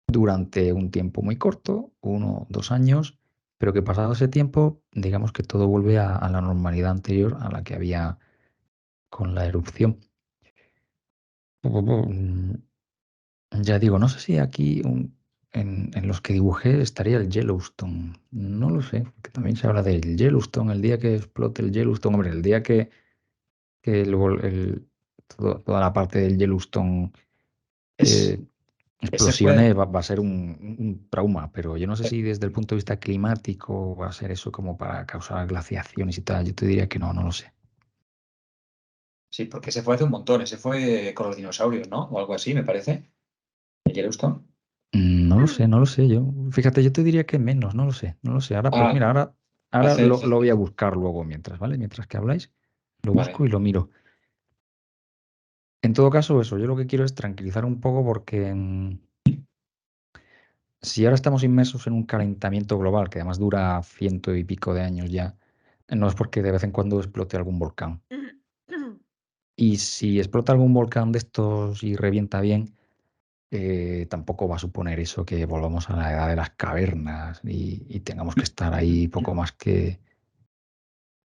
durante un tiempo muy corto, 1 o 2 años, pero que pasado ese tiempo, digamos que todo vuelve a la normalidad anterior a la que había con la erupción. Mm, Ya digo, no sé si aquí en los que dibujé estaría el Yellowstone. No lo sé, porque también se habla del Yellowstone, el día que explote el Yellowstone, hombre, el día que toda la parte del Yellowstone Es, eh, ese fue, explosione, va a ser un trauma, pero yo no sé si desde el punto de vista climático va a ser eso como para causar glaciaciones y tal. Yo te diría que no, no lo sé. sí, porque ese fue hace un montón, ese fue con los dinosaurios, ¿no? O algo así, me parece. ¿El Yellowstone? No lo sé, no lo sé yo. Fíjate, yo te diría que menos, no lo sé, no lo sé. Ahora, pues Ah, mira, ahora hace, lo voy a buscar luego mientras, ¿vale? Mientras que habláis, lo busco vale. y lo miro. En todo caso, eso, yo lo que quiero es tranquilizar un poco porque si ahora estamos inmersos en un calentamiento global que además dura ciento y pico de años ya, no es porque de vez en cuando explote algún volcán. Y si explota algún volcán de estos y revienta bien, tampoco va a suponer eso que volvamos a la edad de las cavernas y tengamos que estar ahí poco más que,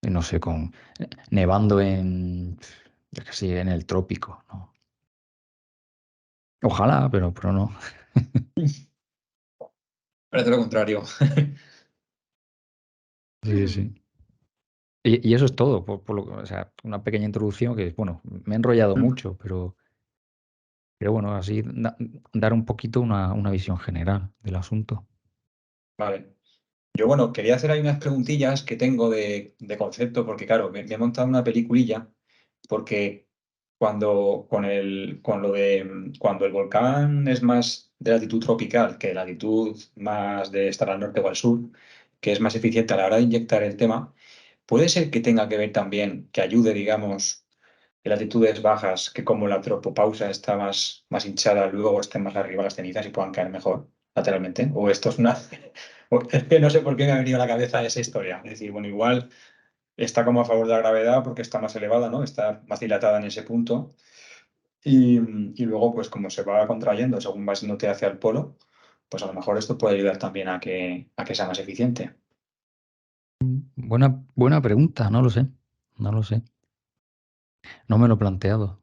no sé, nevando yo qué sé, en el trópico, ¿no? Ojalá, pero no. Parece lo contrario. Sí, sí. Y eso es todo, o sea, una pequeña introducción que, bueno, me he enrollado mucho, pero bueno, así dar un poquito una visión general del asunto. Vale. Yo, bueno, quería hacer ahí unas preguntillas que tengo de concepto, porque claro, me he montado una peliculilla, porque cuando el volcán es más de latitud tropical que de latitud más de estar al norte o al sur, que es más eficiente a la hora de inyectar el tema, puede ser que tenga que ver también, que ayude, digamos, en latitudes bajas, que como la tropopausa está más hinchada, luego estén más arriba las cenizas y puedan caer mejor lateralmente. O esto es una... Es que no sé por qué me ha venido a la cabeza esa historia. Es decir, bueno, igual está como a favor de la gravedad porque está más elevada, ¿no? Está más dilatada en ese punto. Y luego, pues como se va contrayendo según vas yéndote hacia el polo, pues a lo mejor esto puede ayudar también a que sea más eficiente. Buena pregunta, no lo sé. No lo sé. No me lo he planteado.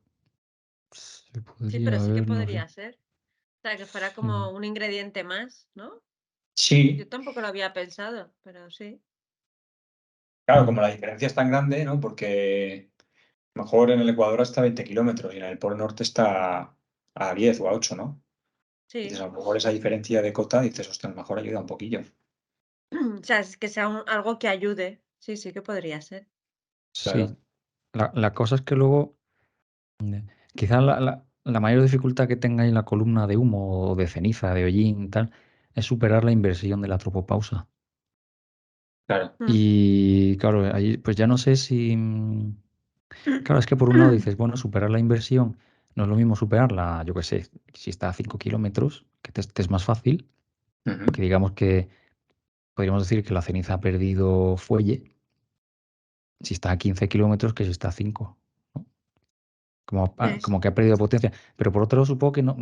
Se Sí, podría pero sí que haber, no sé. podría ser. O sea, que fuera Sí. como un ingrediente más, ¿no? Sí, Yo tampoco lo había pensado, pero sí. claro, como la diferencia es tan grande, ¿no? Porque a lo mejor en el Ecuador está a 20 kilómetros y en el Polo Norte está a 10 o a 8, ¿no? Dices, Sí. a lo mejor esa diferencia de cota, dices, hostia, a lo mejor ayuda un poquillo. O sea, es que sea algo que ayude. Sí, sí que podría ser. Sí. Claro, La cosa es que luego, quizás la mayor dificultad que tengáis la columna de humo o de ceniza, de hollín y tal, es superar la inversión de la tropopausa. claro. Y claro, ahí pues ya no sé si... Claro, es que por un lado dices, bueno, superar la inversión no es lo mismo superarla, yo qué sé, si está a 5 kilómetros, que te es más fácil, Ujú. porque digamos que podríamos decir que la ceniza ha perdido fuelle, si está a 15 kilómetros que si está a 5, ¿no? Sí. Como que ha perdido potencia. Pero por otro lado, supongo que no,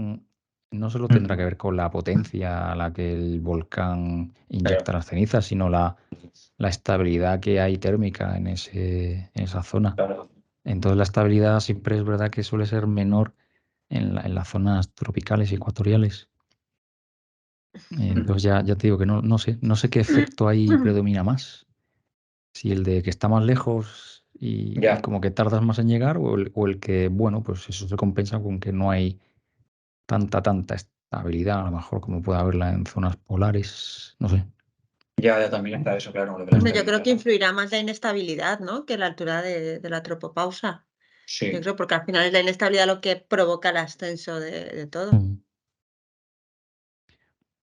no solo tendrá que Ujú. ver con la potencia a la que el volcán Claro, inyecta las cenizas, sino la estabilidad que hay térmica en esa zona. claro. Entonces la estabilidad siempre es verdad que suele ser menor en las zonas tropicales y ecuatoriales. Ujú. Entonces ya te digo que no sé qué efecto ahí predomina más. Si el de que está más lejos y Ya, como que tardas más en llegar, o el que, bueno, pues eso se compensa con que no hay tanta estabilidad, a lo mejor como puede haberla en zonas polares, no sé. ya también está eso, claro, lo de la Hombre, yo creo estabilidad. que influirá más la inestabilidad, ¿no? Que la altura de la tropopausa. Yo Sí, creo porque al final es la inestabilidad lo que provoca el ascenso de todo. Mm.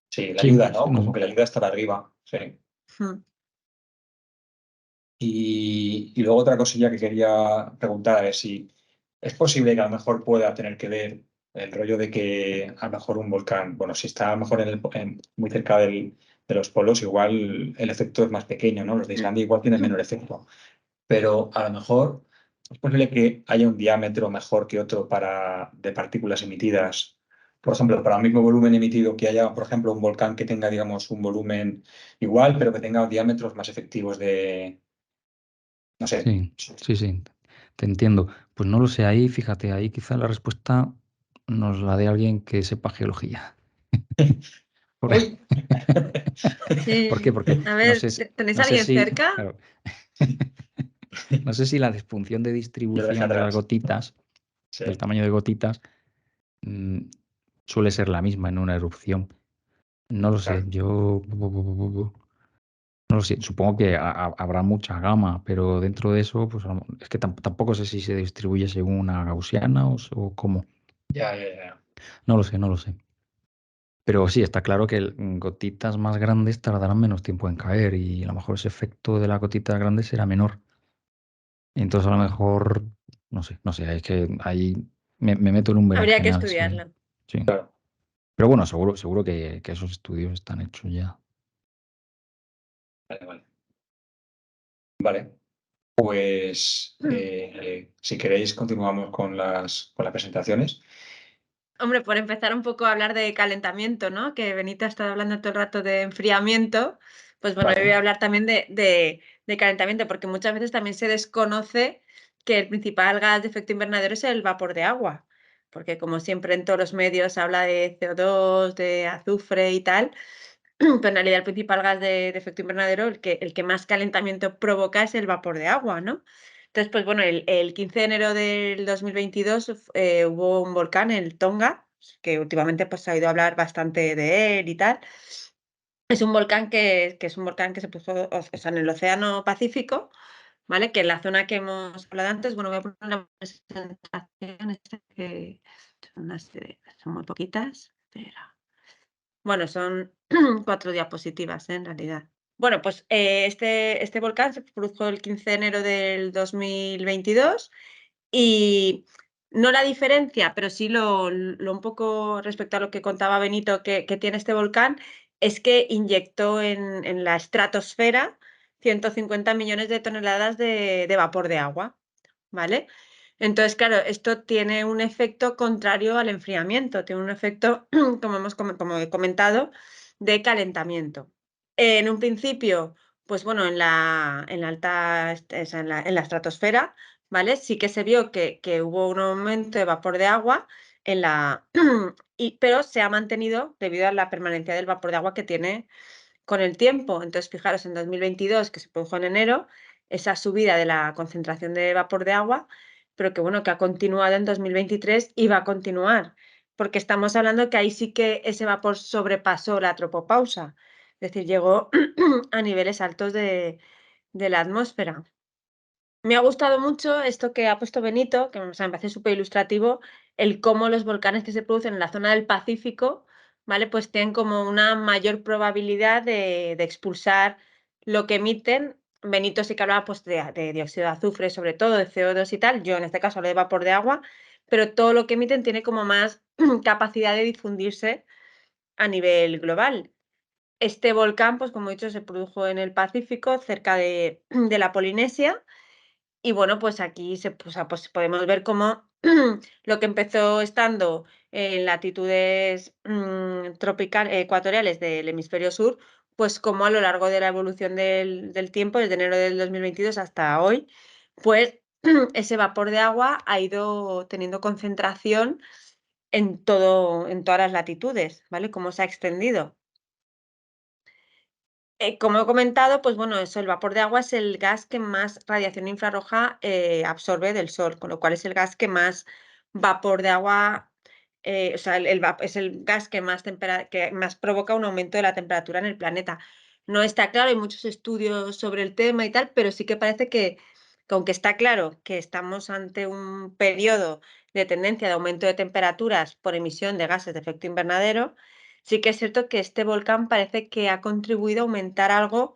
sí, la Sí, ayuda, sí, ¿no? no Como sé. que la ayuda a estar arriba, sí. Mm. Y luego otra cosilla que quería preguntar, a ver si es posible que a lo mejor pueda tener que ver el rollo de que a lo mejor un volcán, bueno, si está a lo mejor muy cerca de los polos, igual el efecto es más pequeño, ¿no? Los de Islandia igual tienen menor efecto, pero a lo mejor es posible que haya un diámetro mejor que otro de partículas emitidas. Por ejemplo, para un mismo volumen emitido, que haya, por ejemplo, un volcán que tenga, digamos, un volumen igual, pero que tenga diámetros más efectivos no sé. Sí, te entiendo. Pues no lo sé, ahí, fíjate, ahí quizá la respuesta nos la dé alguien que sepa geología. Por, ¡Uy! ¿Por qué? Sí. Porque A no ver, sé si, ¿tenéis no a sé alguien si, cerca? claro, no sé si la función de Yo lo dejé distribución de las atrás. gotitas, Sí, del tamaño de gotitas, mm, suele ser la misma en una erupción. No lo sé, claro. yo no lo sé, supongo que habrá mucha gama, pero dentro de eso, pues es que tampoco sé si se distribuye según una gaussiana o cómo. Ya, ya, ya. No lo sé, no lo sé. Pero sí, está claro que gotitas más grandes tardarán menos tiempo en caer y a lo mejor ese efecto de la gotita grande será menor. Entonces a lo mejor, no sé, es que ahí me meto en un Habría que berenjenal, sí, estudiarla. sí. Claro. Pero bueno, seguro que esos estudios están hechos ya. Vale, vale. Vale. Pues si queréis, continuamos con las presentaciones. Hombre, por empezar un poco a hablar de calentamiento, ¿no? Que Benito ha estado hablando todo el rato de enfriamiento. Pues bueno, yo voy a Vale. hablar también de calentamiento, porque muchas veces también se desconoce que el principal gas de efecto invernadero es el vapor de agua. Porque como siempre en todos los medios se habla de CO2, de azufre y tal, pero en realidad el principal gas de efecto invernadero, el que más calentamiento provoca es el vapor de agua, ¿no? Entonces, pues bueno, el 15 de enero del 2022 hubo un volcán, el Tonga, que últimamente pues se ha oído hablar bastante de él y tal. Es un volcán que es un volcán que se puso o sea, en el Océano Pacífico, ¿vale? Que en la zona que hemos hablado antes, bueno, voy a poner una presentación esta que son muy poquitas, pero bueno, son 4 diapositivas, en realidad. Bueno, pues, este volcán se produjo el 15 de enero del 2022 y no la diferencia, pero sí lo un poco respecto a lo que contaba Benito que tiene este volcán, es que inyectó en la estratosfera 150 millones de toneladas de vapor de agua, ¿vale? Entonces, claro, esto tiene un efecto contrario al enfriamiento, tiene un efecto, como he comentado, de calentamiento. En un principio, pues bueno, en la alta, en la estratosfera, ¿vale? Sí que se vio que hubo un aumento de vapor de agua pero se ha mantenido debido a la permanencia del vapor de agua que tiene con el tiempo. Entonces, fijaros, en 2022, que se produjo en enero, esa subida de la concentración de vapor de agua, pero que bueno, que ha continuado en 2023 y va a continuar, porque estamos hablando que ahí sí que ese vapor sobrepasó la tropopausa, es decir, llegó a niveles altos de la atmósfera. Me ha gustado mucho esto que ha puesto Benito, que me parece súper ilustrativo, el cómo los volcanes que se producen en la zona del Pacífico, ¿vale? Pues tienen como una mayor probabilidad de expulsar lo que emiten. Benito sí que hablaba pues, de dióxido de azufre, sobre todo de CO2 y tal. Yo en este caso hablo de vapor de agua, pero todo lo que emiten tiene como más capacidad de difundirse a nivel global. Este volcán, pues como he dicho, se produjo en el Pacífico, cerca de la Polinesia. Y bueno, pues aquí pues podemos ver cómo lo que empezó estando en latitudes ecuatoriales del hemisferio sur, pues como a lo largo de la evolución del tiempo, desde enero del 2022 hasta hoy, pues ese vapor de agua ha ido teniendo concentración en todas las latitudes, ¿vale? Cómo se ha extendido. Como he comentado, pues bueno, el vapor de agua es el gas que más radiación infrarroja absorbe del Sol, con lo cual es el gas que más vapor de agua, o sea, es el gas que más provoca un aumento de la temperatura en el planeta. No está claro, hay muchos estudios sobre el tema y tal, pero sí que parece que aunque está claro que estamos ante un periodo de tendencia de aumento de temperaturas por emisión de gases de efecto invernadero, sí que es cierto que este volcán parece que ha contribuido a aumentar algo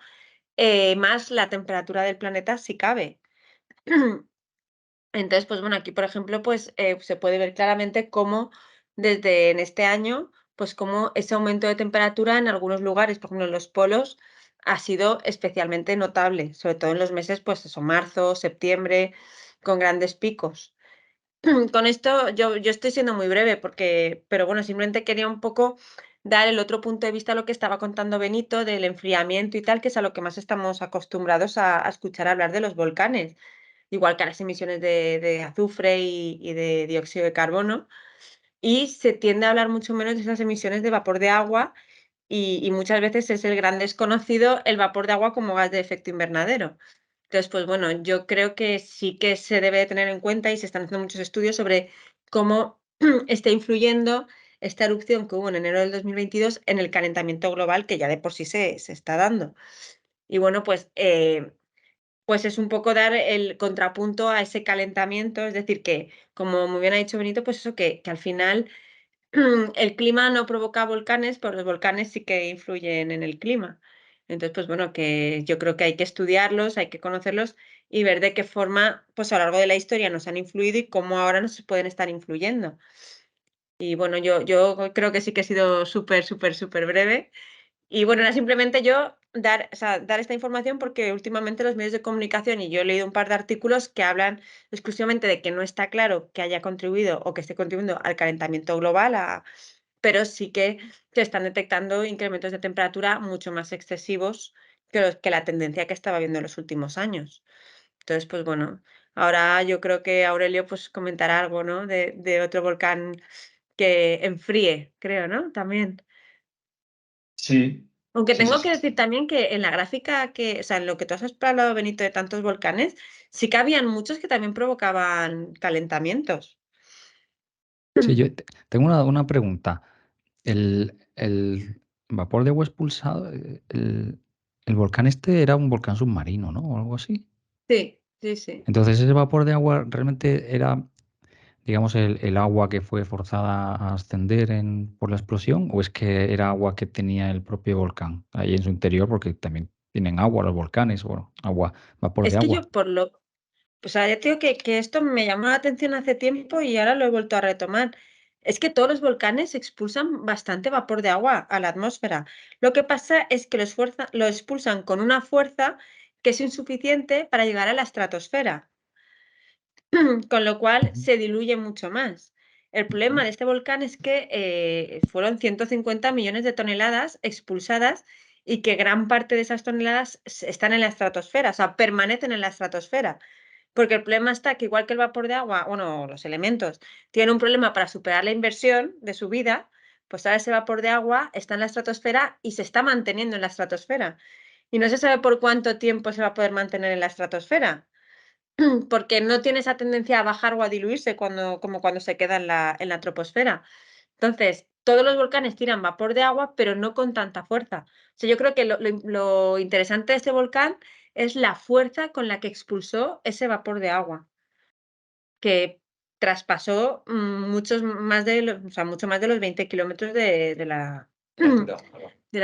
más la temperatura del planeta, si cabe. Entonces, pues bueno, aquí, por ejemplo, pues se puede ver claramente cómo desde en este año, pues cómo ese aumento de temperatura en algunos lugares, por ejemplo, en los polos, ha sido especialmente notable, sobre todo en los meses, pues eso, marzo, septiembre, con grandes picos. Con esto yo estoy siendo muy breve pero bueno, simplemente quería un poco dar el otro punto de vista a lo que estaba contando Benito del enfriamiento y tal, que es a lo que más estamos acostumbrados a escuchar hablar de los volcanes, igual que a las emisiones de azufre y de dióxido de carbono, y se tiende a hablar mucho menos de esas emisiones de vapor de agua y muchas veces es el gran desconocido el vapor de agua como gas de efecto invernadero. Entonces, pues bueno, yo creo que sí que se debe tener en cuenta y se están haciendo muchos estudios sobre cómo está influyendo esta erupción que hubo en enero del 2022 en el calentamiento global que ya de por sí se está dando. Y bueno, pues es un poco dar el contrapunto a ese calentamiento, es decir, que como muy bien ha dicho Benito, pues eso que al final el clima no provoca volcanes, pero los volcanes sí que influyen en el clima. Entonces, pues bueno, que yo creo que hay que estudiarlos, hay que conocerlos y ver de qué forma, pues a lo largo de la historia nos han influido y cómo ahora nos pueden estar influyendo. Y bueno, yo creo que sí que he sido súper, súper, súper breve. Y bueno, era simplemente yo dar esta información porque últimamente los medios de comunicación, y yo he leído un par de artículos que hablan exclusivamente de que no está claro que haya contribuido o que esté contribuyendo al calentamiento global, pero sí que se están detectando incrementos de temperatura mucho más excesivos que la tendencia que estaba viendo en los últimos años. Entonces, pues bueno, ahora yo creo que Aurelio pues comentará algo, ¿no? De otro volcán que enfríe, creo, ¿no? También. Sí, Aunque sí, sí, tengo que sí. decir también que en la gráfica o sea, en lo que tú has hablado, Benito, de tantos volcanes, sí que habían muchos que también provocaban calentamientos. Sí, tengo una pregunta. El vapor de agua expulsado, el volcán este era un volcán submarino, ¿no? O algo así. Sí, sí, sí. Entonces, ese vapor de agua realmente era, digamos, el agua que fue forzada a ascender por la explosión, o es que era agua que tenía el propio volcán ahí en su interior, porque también tienen agua los volcanes, bueno, agua, vapor Es de que agua. o sea, ya te digo que esto me llamó la atención hace tiempo y ahora lo he vuelto a retomar. Es que todos los volcanes expulsan bastante vapor de agua a la atmósfera. Lo que pasa es que lo expulsan con una fuerza que es insuficiente para llegar a la estratosfera. con lo cual se diluye mucho más. El problema de este volcán es que fueron 150 millones de toneladas expulsadas y que gran parte de esas toneladas están en la estratosfera, o sea, permanecen en la estratosfera. Porque el problema está que igual que el vapor de agua, bueno, los elementos, tienen un problema para superar la inversión de su vida, pues ahora ese vapor de agua está en la estratosfera y se está manteniendo en la estratosfera. Y no se sabe por cuánto tiempo se va a poder mantener en la estratosfera, porque no tiene esa tendencia a bajar o a diluirse como cuando se queda en la troposfera. Entonces, todos los volcanes tiran vapor de agua, pero no con tanta fuerza. O sea, yo creo que lo interesante de este volcán es la fuerza con la que expulsó ese vapor de agua, que traspasó mucho más de los 20 kilómetros de la, De altura, claro. Sí, de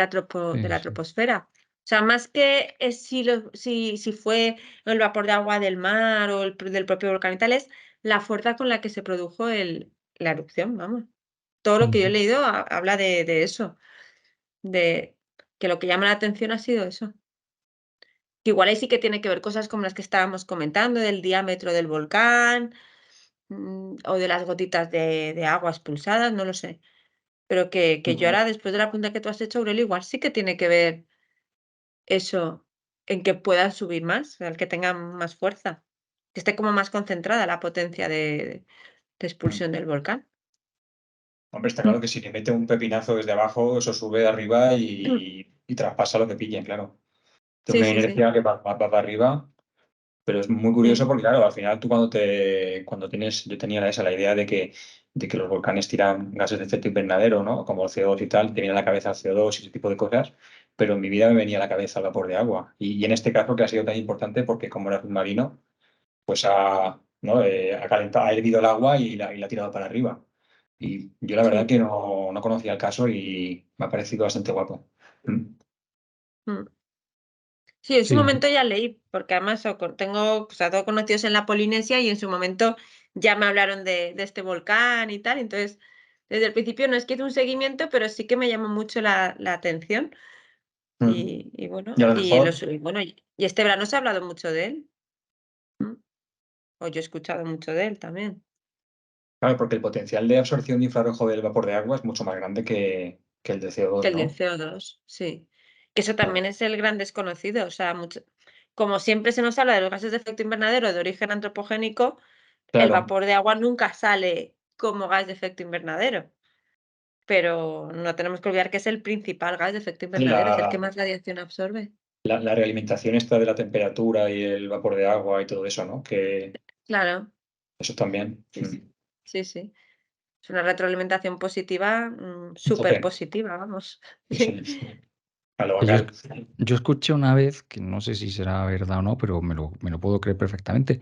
la sí. troposfera. O sea, más que si fue el vapor de agua del mar o del propio volcán y tal, es la fuerza con la que se produjo la erupción, vamos. Todo lo que yo he Ujú. leído habla de eso, de que lo que llama la atención ha sido eso. Que igual ahí sí que tiene que ver cosas como las que estábamos comentando, del diámetro del volcán, o de las gotitas de agua expulsadas, no lo sé. Pero que yo ahora, después de la pregunta que tú has hecho, Aurelio, igual sí que tiene que ver eso en que puedan subir más, o sea, el que tengan más fuerza, que esté como más concentrada la potencia de expulsión del volcán. Hombre, está claro que si le mete un pepinazo desde abajo, eso sube de arriba y traspasa lo que pille, claro. Tiene Sí, una sí, sí, inercia que va para arriba, pero es muy curioso sí, porque, claro, al final tú cuando tienes, yo tenía la idea de que los volcanes tiran gases de efecto invernadero, ¿no? Como el CO2 y tal, tenía en la cabeza el CO2 y ese tipo de cosas, pero en mi vida me venía a la cabeza el vapor de agua. Y en este caso que ha sido tan importante porque como era submarino, pues ¿no? Ha calentado, ha hervido el agua y la ha tirado para arriba. Y yo la verdad sí. que no conocía el caso y me ha parecido bastante guapo. Mm. Sí, en su Sí, momento ya leí, porque además tengo, o sea, tengo conocidos en la Polinesia y en su momento ya me hablaron de este volcán y tal. Entonces, desde el principio no es que hice un seguimiento, pero sí que me llamó mucho la atención. Mm. Y bueno, Y a lo mejor, y este verano se ha hablado mucho de él. Mm. O yo he escuchado mucho de él también. claro, porque el potencial de absorción de infrarrojo del vapor de agua es mucho más grande que el de Que CO2, el del ¿no? CO2, sí. Que eso Claro, también es el gran desconocido. O sea, como siempre se nos habla de los gases de efecto invernadero de origen antropogénico, el claro. vapor de agua nunca sale como gas de efecto invernadero. Pero no tenemos que olvidar que es el principal gas de efecto invernadero, es el que La, más radiación absorbe. la realimentación esta de la temperatura y el vapor de agua y todo eso, ¿no? Que Claro, eso también. sí, sí. Sí, sí. Es una retroalimentación positiva, súper Tope. positiva, vamos. Sí, sí, sí. A lo yo, bacán. yo escuché una vez, que no sé si será verdad o no, pero me lo puedo creer perfectamente,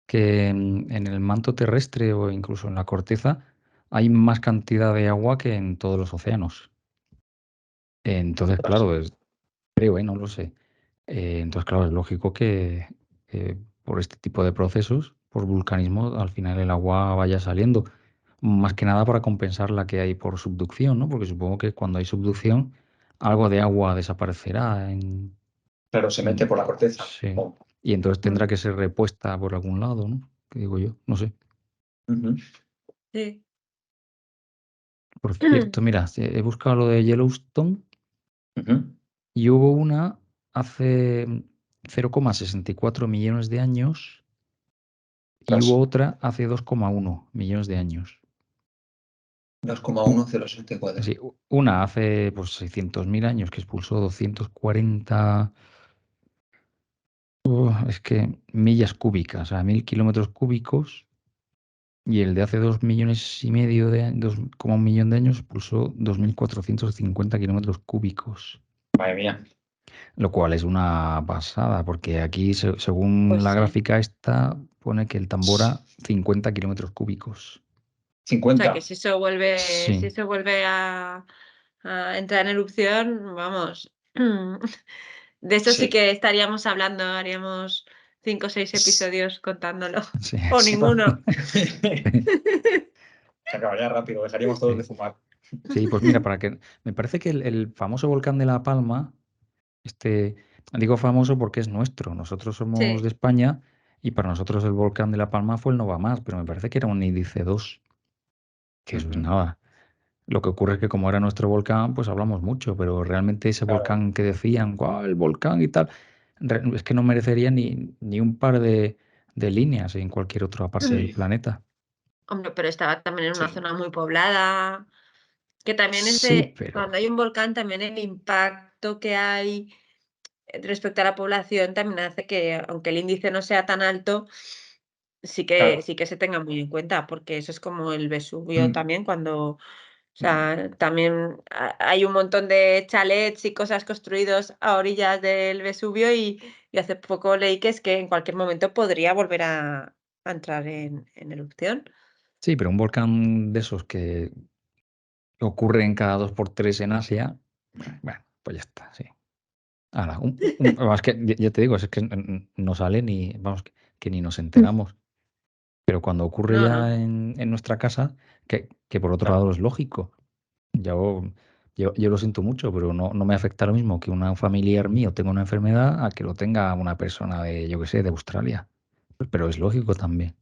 que en el manto terrestre o incluso en la corteza hay más cantidad de agua que en todos los océanos. Entonces, Ostras. claro, creo, no lo sé. Entonces, claro, es lógico que por este tipo de procesos, por vulcanismo, al final el agua vaya saliendo. Más que nada para compensar la que hay por subducción, ¿no? Porque supongo que cuando hay subducción, algo de agua desaparecerá Claro, se mete por la corteza. sí. Oh. Y entonces tendrá Mm, que ser repuesta por algún lado, ¿no? ¿Qué digo yo? No sé. Ujú, sí. Por cierto, mira, he buscado lo de Yellowstone ujú. y hubo una hace 0,64 millones de años y Ostras. hubo otra hace 2,1 millones de años. U- 2,1074. sí, una hace pues 600.000 años que expulsó 240, es que millas cúbicas, o sea, 1.000 kilómetros cúbicos, y el de hace 2,5 millones de años, 2,1 millón de años expulsó 2.450 kilómetros cúbicos. Madre mía. Lo cual es una pasada, porque aquí, según Pues la sí. gráfica esta, pone que el Tambora 50 kilómetros cúbicos. O sea que 50. si Sí, eso vuelve a entrar en erupción, vamos. De eso sí Sí. que estaríamos hablando, haríamos 5 o 6 episodios contándolo. sí, O Sí, va. ninguno. Se acabaría rápido, dejaríamos todos de sí. fumar. Sí, pues mira, me parece que el famoso volcán de La Palma, este, digo famoso porque es nuestro, nosotros somos Sí, de España, Y para nosotros el volcán de La Palma fue el Nova Más, pero me parece que era un índice 2, que eso es nada. Lo que ocurre es que como era nuestro volcán, pues hablamos mucho, pero realmente ese Claro. volcán que decían, ¡guau, el volcán y tal! Es que no merecería ni un par de líneas en cualquier otra parte del planeta. Hombre, pero estaba también en una Sí. zona muy poblada, que también Sí, pero cuando hay un volcán, también el impacto que hay respecto a la población también hace que, aunque el índice no sea tan alto, Claro. sí que se tenga muy en cuenta, porque eso es como el Vesubio Mm. también, cuando, o sea, también hay un montón de chalets y cosas construidos a orillas del Vesubio y hace poco leí que es que en cualquier momento podría volver a entrar en erupción. sí, pero un volcán de esos que ocurren cada 2 por 3 en Asia, bueno, pues ya está, sí. Hala, vamos, que ya te digo, es que no sale ni, vamos, que ni nos enteramos. Pero cuando ocurre No, ya no. en nuestra casa, que por otro Claro. lado es lógico, yo, yo lo siento mucho, pero no me afecta lo mismo que un familiar mío tenga una enfermedad a que lo tenga una persona de, yo qué sé, de Australia. Pero es lógico también.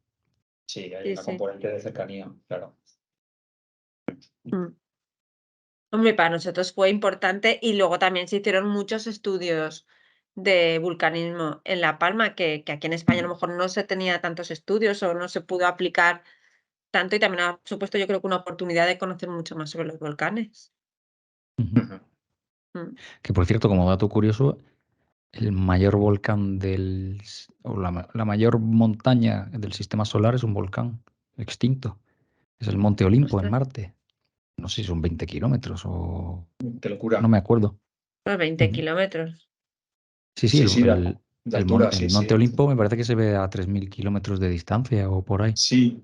Sí, hay Sí, una sí. componente de cercanía, claro. Mm. Hombre, para nosotros fue importante y luego también se hicieron muchos estudios de vulcanismo en La Palma, que aquí en España a lo mejor no se tenía tantos estudios o no se pudo aplicar tanto y también ha supuesto yo creo que una oportunidad de conocer mucho más sobre los volcanes. Ujú. Ujú. Mm. Que por cierto, como dato curioso, el mayor volcán o la mayor montaña del sistema solar es un volcán extinto. Es el Monte Olimpo en Ostras, Marte. No sé si son 20 kilómetros o... Qué No locura. me acuerdo. pues 20 Ujú. kilómetros. Sí, sí, Sí, sí, de altura, sí, el sí. Monte Olimpo me parece que se ve a 3.000 kilómetros de distancia o por ahí. Sí.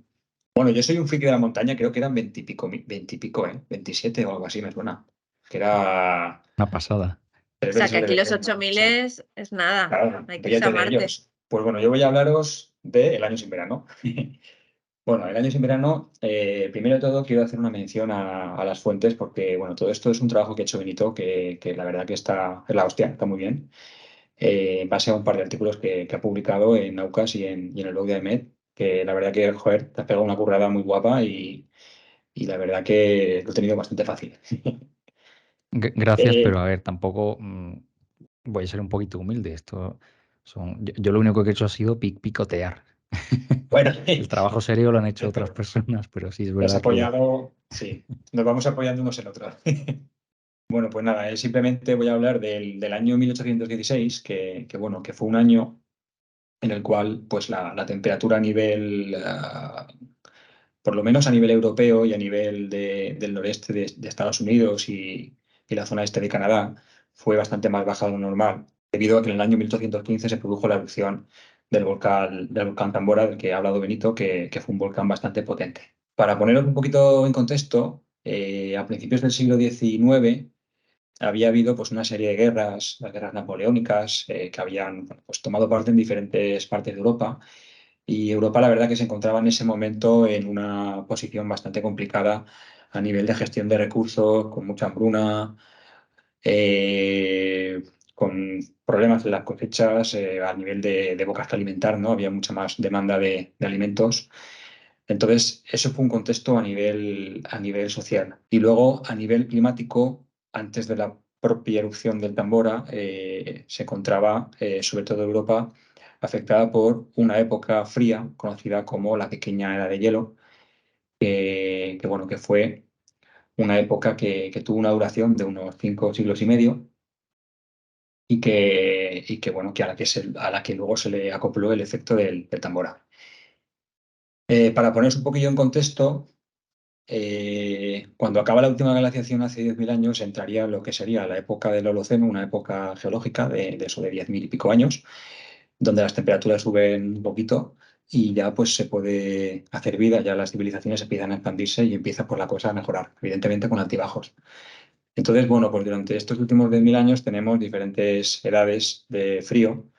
Bueno, yo soy un friki de la montaña, creo que eran 20 y pico, 27 o algo así me suena. Que era Una pasada. tres O sea veces que el aquí los Everest, ¿no? Sí. 8000 es nada, Claro, hay que irse a ríete de Marte. ellos. Pues bueno, yo voy a hablaros del año sin verano. Bueno, el año sin verano, primero de todo quiero hacer una mención a las fuentes porque, bueno, todo esto es un trabajo que ha hecho Benito que la verdad que está, es la hostia, está muy bien. En base a un par de artículos que ha publicado en Naucas y en el blog de AEMET, que la verdad que, joder, te has pegado una currada muy guapa y la verdad que lo he tenido bastante fácil. Gracias, Eh, pero a ver, tampoco voy a ser un poquito humilde. Yo lo único que he hecho ha sido picotear. bueno, El trabajo serio lo han hecho otras personas, pero sí es te has verdad que... apoyado, sí, nos vamos apoyando unos en otros. Bueno, pues nada, simplemente voy a hablar del año 1816, bueno, que fue un año en el cual pues la temperatura a nivel, por lo menos a nivel europeo y a nivel del noreste de Estados Unidos y la zona este de Canadá, fue bastante más baja de lo normal, debido a que en el año 1815 se produjo la erupción del volcán Tambora, del que ha hablado Benito, que fue un volcán bastante potente. Para poneros un poquito en contexto, a principios del siglo XIX, había habido pues, una serie de guerras, las guerras napoleónicas, que habían pues, tomado parte en diferentes partes de Europa. Y Europa, la verdad, que se encontraba en ese momento en una posición bastante complicada a nivel de gestión de recursos, con mucha hambruna, eh, con problemas en las cosechas, a nivel de bocas que alimentar, ¿no? Había mucha más demanda de alimentos. Entonces, eso fue un contexto a nivel social. Y luego, a nivel climático, antes de la propia erupción del Tambora, se encontraba, sobre todo Europa, afectada por una época fría, conocida como la Pequeña Era de Hielo, bueno, que fue una época que tuvo una duración de unos 5 siglos y medio bueno, a la que luego se le acopló el efecto del Tambora. Para poneros un poquillo en contexto, cuando acaba la última glaciación hace 10.000 años, entraría lo que sería la época del Holoceno, una época geológica de eso de 10.000 y pico años, donde las temperaturas suben un poquito y ya pues se puede hacer vida, ya las civilizaciones empiezan a expandirse y empieza por la cosa a mejorar, evidentemente con altibajos. Entonces, bueno, pues durante estos últimos 10.000 años tenemos diferentes edades de frío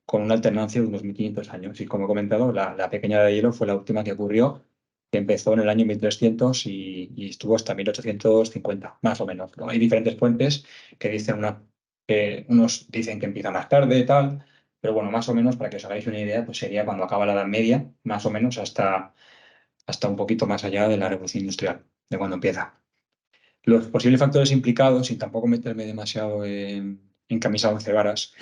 con una alternancia de unos 1.500 años. Y como he comentado, la pequeña edad de hielo fue la última que ocurrió, que empezó en el año 1300 y estuvo hasta 1850, más o menos, ¿no? Hay diferentes fuentes que dicen que unos dicen que empieza más tarde, tal, pero bueno, más o menos, para que os hagáis una idea, pues sería cuando acaba la Edad Media, más o menos hasta un poquito más allá de la Revolución Industrial, de cuando empieza. Los posibles factores implicados, sin tampoco meterme demasiado en camisa de once varas,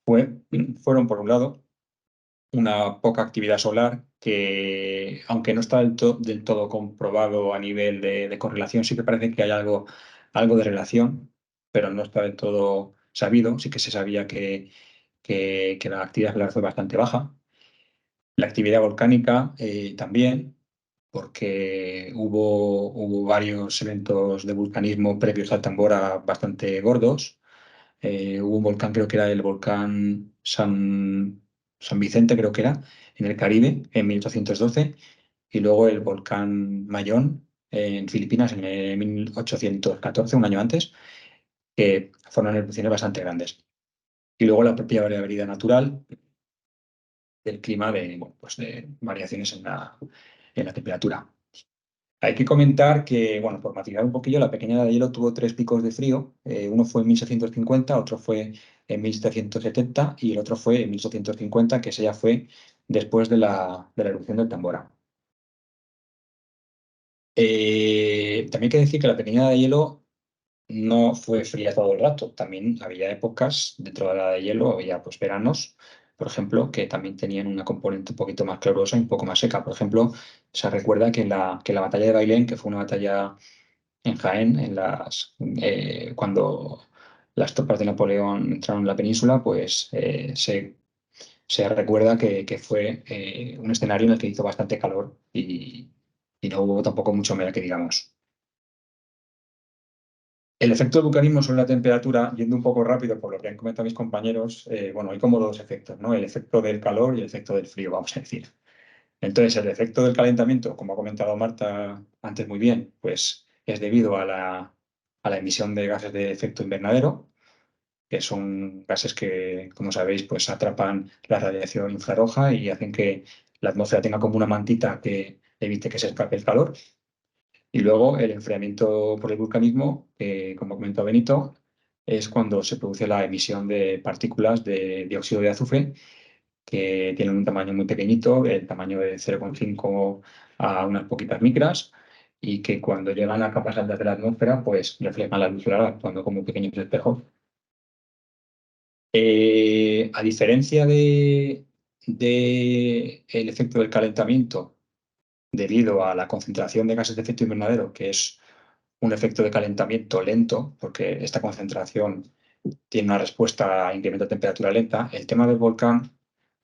fueron, por un lado, una poca actividad solar que, aunque no está del todo comprobado a nivel de correlación, sí que parece que hay algo de relación, pero no está del todo sabido. Sí que se sabía que la actividad solar fue bastante baja. La actividad volcánica también, porque hubo varios eventos de vulcanismo previos al Tambora bastante gordos. Hubo un volcán, creo que era el volcán San Vicente, creo que era, en el Caribe, en 1812, y luego el volcán Mayón, en Filipinas, en 1814, un año antes, que fueron erupciones bastante grandes. Y luego la propia variabilidad natural del clima, bueno, pues de variaciones en la temperatura. Hay que comentar que, bueno, por matizar un poquillo, la pequeña edad de hielo tuvo 3 picos de frío. Uno fue en 1650, otro fue en 1770 y el otro fue en 1850, que ese ya fue después de la erupción del Tambora. También hay que decir que la pequeña edad de hielo no fue fría todo el rato. También había épocas dentro de la edad de hielo, había pues veranos, por ejemplo, que también tenían una componente un poquito más calurosa y un poco más seca. Por ejemplo, se recuerda que la batalla de Bailén, que fue una batalla en Jaén, cuando las tropas de Napoleón entraron en la península, pues se recuerda que fue un escenario en el que hizo bastante calor y no hubo tampoco mucho humedad que digamos. El efecto del vulcanismo sobre la temperatura, yendo un poco rápido por lo que han comentado mis compañeros, bueno, hay como dos efectos, ¿no? El efecto del calor y el efecto del frío, vamos a decir. Entonces, el efecto del calentamiento, como ha comentado Marta antes muy bien, pues es debido a la emisión de gases de efecto invernadero, que son gases que, como sabéis, pues atrapan la radiación infrarroja y hacen que la atmósfera tenga como una mantita que evite que se escape el calor. Y luego el enfriamiento por el vulcanismo, que, como comentó Benito, es cuando se produce la emisión de partículas de dióxido de azufre que tienen un tamaño muy pequeñito, el tamaño de 0,5 a unas poquitas micras, y que cuando llegan a capas altas de la atmósfera, pues reflejan la luz solar actuando como pequeños espejos. A diferencia de el efecto del calentamiento debido a la concentración de gases de efecto invernadero, que es un efecto de calentamiento lento, porque esta concentración tiene una respuesta a incremento de temperatura lenta, el tema del volcán,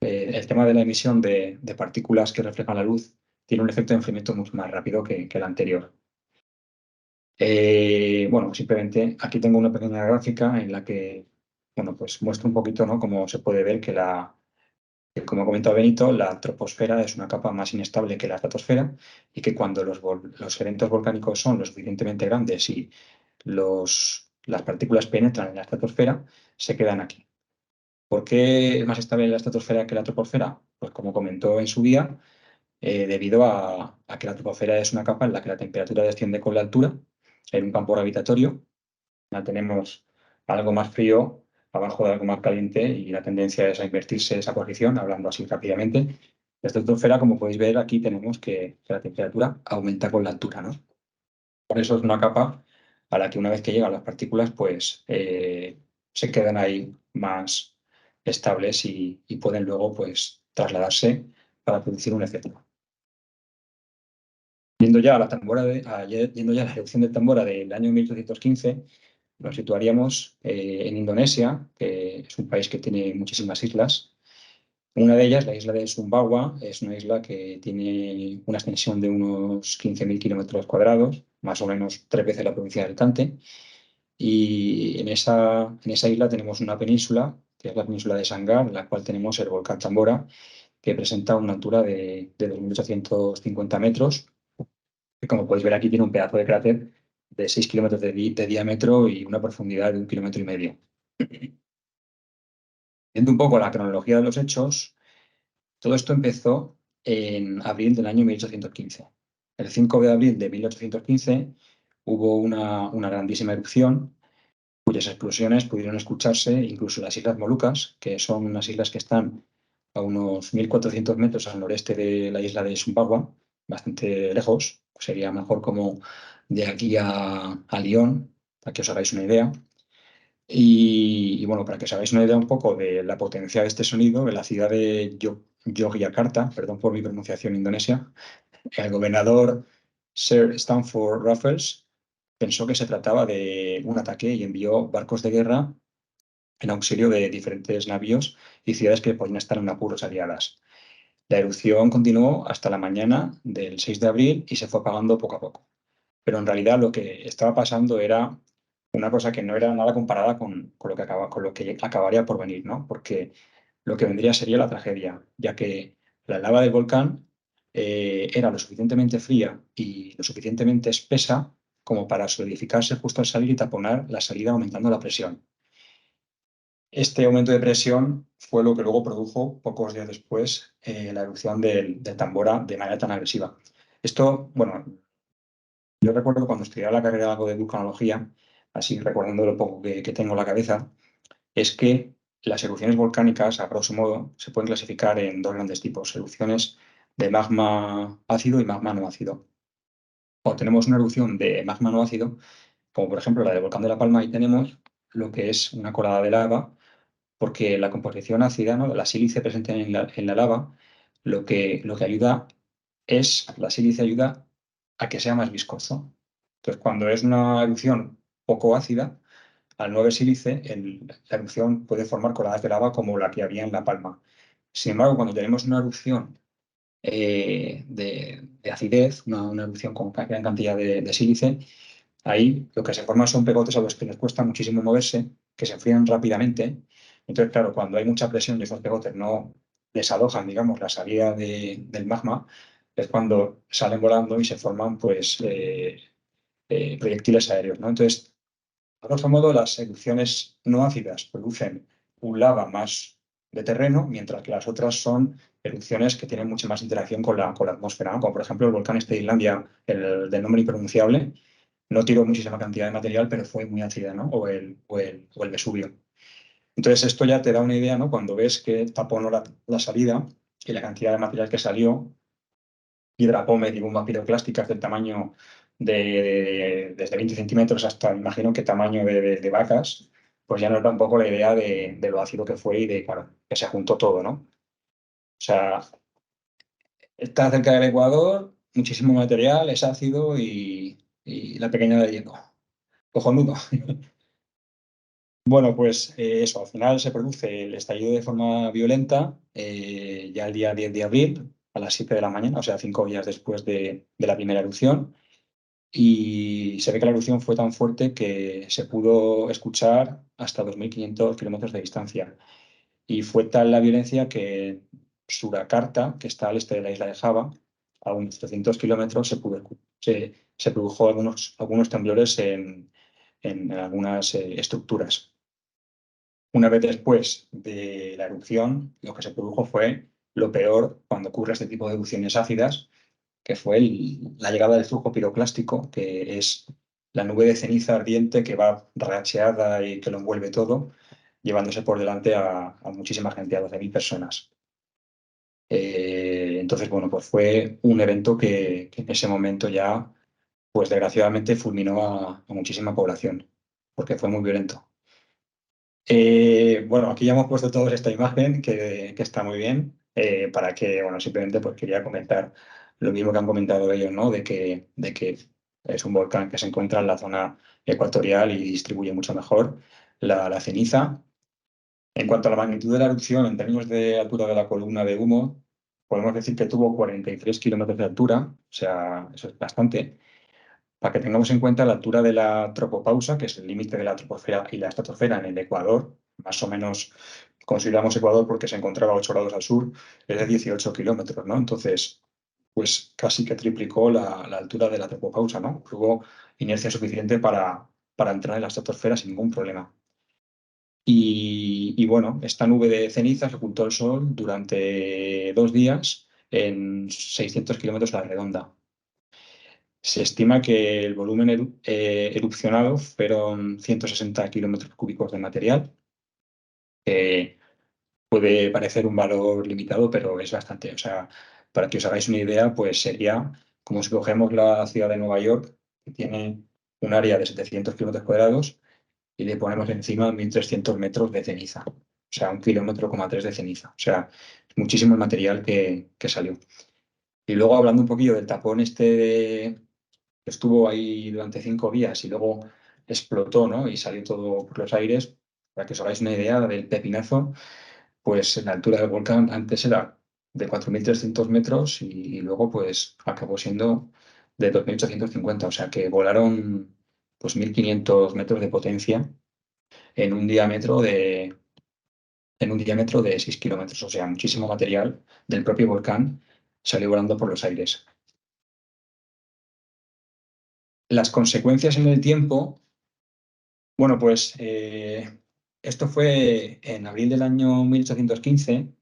el tema de la emisión de partículas que reflejan la luz, tiene un efecto de enfriamiento mucho más rápido que el anterior. Bueno, simplemente aquí tengo una pequeña gráfica en la que, bueno, pues muestro un poquito, ¿no? Cómo se puede ver que, como ha comentado Benito, la troposfera es una capa más inestable que la estratosfera y que cuando los eventos volcánicos son lo suficientemente grandes y las partículas penetran en la estratosfera, se quedan aquí. ¿Por qué es más estable la estratosfera que la troposfera? Pues como comentó en su día, debido a que la troposfera es una capa en la que la temperatura desciende con la altura en un campo gravitatorio. Ya tenemos algo más frío abajo de algo más caliente y la tendencia es a invertirse esa posición, hablando así rápidamente. La estratosfera, como podéis ver, aquí tenemos que la temperatura aumenta con la altura, ¿no? Por eso es una capa a la que una vez que llegan las partículas, pues se quedan ahí más estables y pueden luego pues trasladarse para producir un efecto. Yendo ya a la erupción de Tambora del año 1815, nos situaríamos en Indonesia, que es un país que tiene muchísimas islas. Una de ellas, la isla de Sumbawa, es una isla que tiene una extensión de unos 15.000 kilómetros cuadrados, más o menos 3 veces la provincia de Alicante. Y en esa isla tenemos una península, que es la península de Sangar, en la cual tenemos el volcán Tambora, que presenta una altura de 2.850 metros, que como podéis ver aquí tiene un pedazo de cráter de 6 kilómetros de diámetro y una profundidad de 1,5 kilómetros. Viendo un poco la cronología de los hechos, todo esto empezó en abril del año 1815. El 5 de abril de 1815 hubo una grandísima erupción cuyas explosiones pudieron escucharse incluso en las Islas Molucas, que son unas islas que están a unos 1.400 metros al noreste de la isla de Sumbawa, bastante lejos. Sería mejor como de aquí a Lyon, para que os hagáis una idea. Y bueno, para que os hagáis una idea un poco de la potencia de este sonido, en la ciudad de Yogyakarta, perdón por mi pronunciación indonesia, el gobernador Sir Stamford Raffles pensó que se trataba de un ataque y envió barcos de guerra en auxilio de diferentes navíos y ciudades que podían estar en apuros aliadas. La erupción continuó hasta la mañana del 6 de abril y se fue apagando poco a poco. Pero en realidad lo que estaba pasando era una cosa que no era nada comparada con lo que acabaría por venir, ¿no? Porque lo que vendría sería la tragedia, ya que la lava del volcán era lo suficientemente fría y lo suficientemente espesa como para solidificarse justo al salir y taponar la salida aumentando la presión. Este aumento de presión fue lo que luego produjo, pocos días después, la erupción del Tambora de manera tan agresiva. Esto, bueno, yo recuerdo cuando estudiaba la carrera algo de vulcanología, así recordando lo poco que tengo en la cabeza, es que las erupciones volcánicas, a grosso modo, se pueden clasificar en dos grandes tipos: erupciones de magma ácido y magma no ácido. Cuando tenemos una erupción de magma no ácido, como por ejemplo la del volcán de La Palma, ahí tenemos lo que es una colada de lava, porque la composición ácida, ¿no? La sílice presente en la lava, lo que ayuda es, la sílice ayuda a que sea más viscoso. Entonces, cuando es una erupción poco ácida, al no haber sílice, la erupción puede formar coladas de lava como la que había en La Palma. Sin embargo, cuando tenemos una erupción de acidez, una erupción con gran cantidad de sílice, ahí lo que se forman son pegotes a los que les cuesta muchísimo moverse, que se enfrían rápidamente. Entonces, claro, cuando hay mucha presión y esos pegotes no desalojan, digamos, la salida del magma, es cuando salen volando y se forman, pues, proyectiles aéreos, ¿no? Entonces, a grosso modo, las erupciones no ácidas producen un lava más de terreno, mientras que las otras son erupciones que tienen mucha más interacción con la atmósfera, ¿no? Como por ejemplo el volcán este de Islandia, el del nombre impronunciable, no tiró muchísima cantidad de material, pero fue muy ácida, ¿no? O el Vesubio. Entonces esto ya te da una idea, ¿no? Cuando ves que taponó la salida y la cantidad de material que salió, piedra pómez y bombas piroclásticas del tamaño desde 20 centímetros hasta, imagino que tamaño de vacas, pues ya nos da un poco la idea de lo ácido que fue y de, claro, que se juntó todo, ¿no? O sea, está cerca del Ecuador, muchísimo material, es ácido y la pequeña de hielo. Cojonudo. Bueno, pues eso, al final se produce el estallido de forma violenta ya el día 10 de abril a las 7 de la mañana, o sea, 5 días después de la primera erupción. Y se ve que la erupción fue tan fuerte que se pudo escuchar hasta 2.500 kilómetros de distancia. Y fue tal la violencia que Surakarta, que está al este de la isla de Java, a unos 300 kilómetros, se produjo algunos temblores en algunas estructuras. Una vez después de la erupción, lo que se produjo fue lo peor cuando ocurre este tipo de erupciones ácidas, que fue la llegada del flujo piroclástico, que es la nube de ceniza ardiente que va racheada y que lo envuelve todo, llevándose por delante a muchísima gente, a 12.000 personas. Entonces, bueno, pues fue un evento que en ese momento ya, pues desgraciadamente fulminó a muchísima población, porque fue muy violento. Bueno, aquí ya hemos puesto todos esta imagen que está muy bien, para que, bueno, simplemente pues quería comentar lo mismo que han comentado ellos, ¿no? De que es un volcán que se encuentra en la zona ecuatorial y distribuye mucho mejor la ceniza. En cuanto a la magnitud de la erupción, en términos de altura de la columna de humo, podemos decir que tuvo 43 kilómetros de altura, o sea, eso es bastante. Para que tengamos en cuenta la altura de la tropopausa, que es el límite de la troposfera y la estratosfera en el Ecuador, más o menos consideramos Ecuador porque se encontraba a 8 grados al sur, es de 18 kilómetros, ¿no? Entonces, pues casi que triplicó la altura de la tropopausa, ¿no? Hubo inercia suficiente para entrar en la estratosfera sin ningún problema. Y bueno, esta nube de cenizas ocultó el Sol durante 2 días en 600 kilómetros a la redonda. Se estima que el volumen erupcionado fueron 160 kilómetros cúbicos de material. Puede parecer un valor limitado, pero es bastante. O sea, para que os hagáis una idea, pues sería como si cogemos la ciudad de Nueva York, que tiene un área de 700 kilómetros cuadrados, y le ponemos encima 1.300 metros de ceniza. O sea, 1,3 kilómetros de ceniza. O sea, muchísimo el material que salió. Y luego hablando un poquillo del tapón que estuvo ahí durante 5 días y luego explotó, ¿no? Y salió todo por los aires, para que os hagáis una idea del pepinazo, pues la altura del volcán antes era de 4.300 metros y luego pues acabó siendo de 2.850, o sea que volaron pues 1.500 metros de potencia en un diámetro de 6 kilómetros, o sea, muchísimo material del propio volcán salió volando por los aires. Las consecuencias en el tiempo, bueno, pues esto fue en abril del año 1815.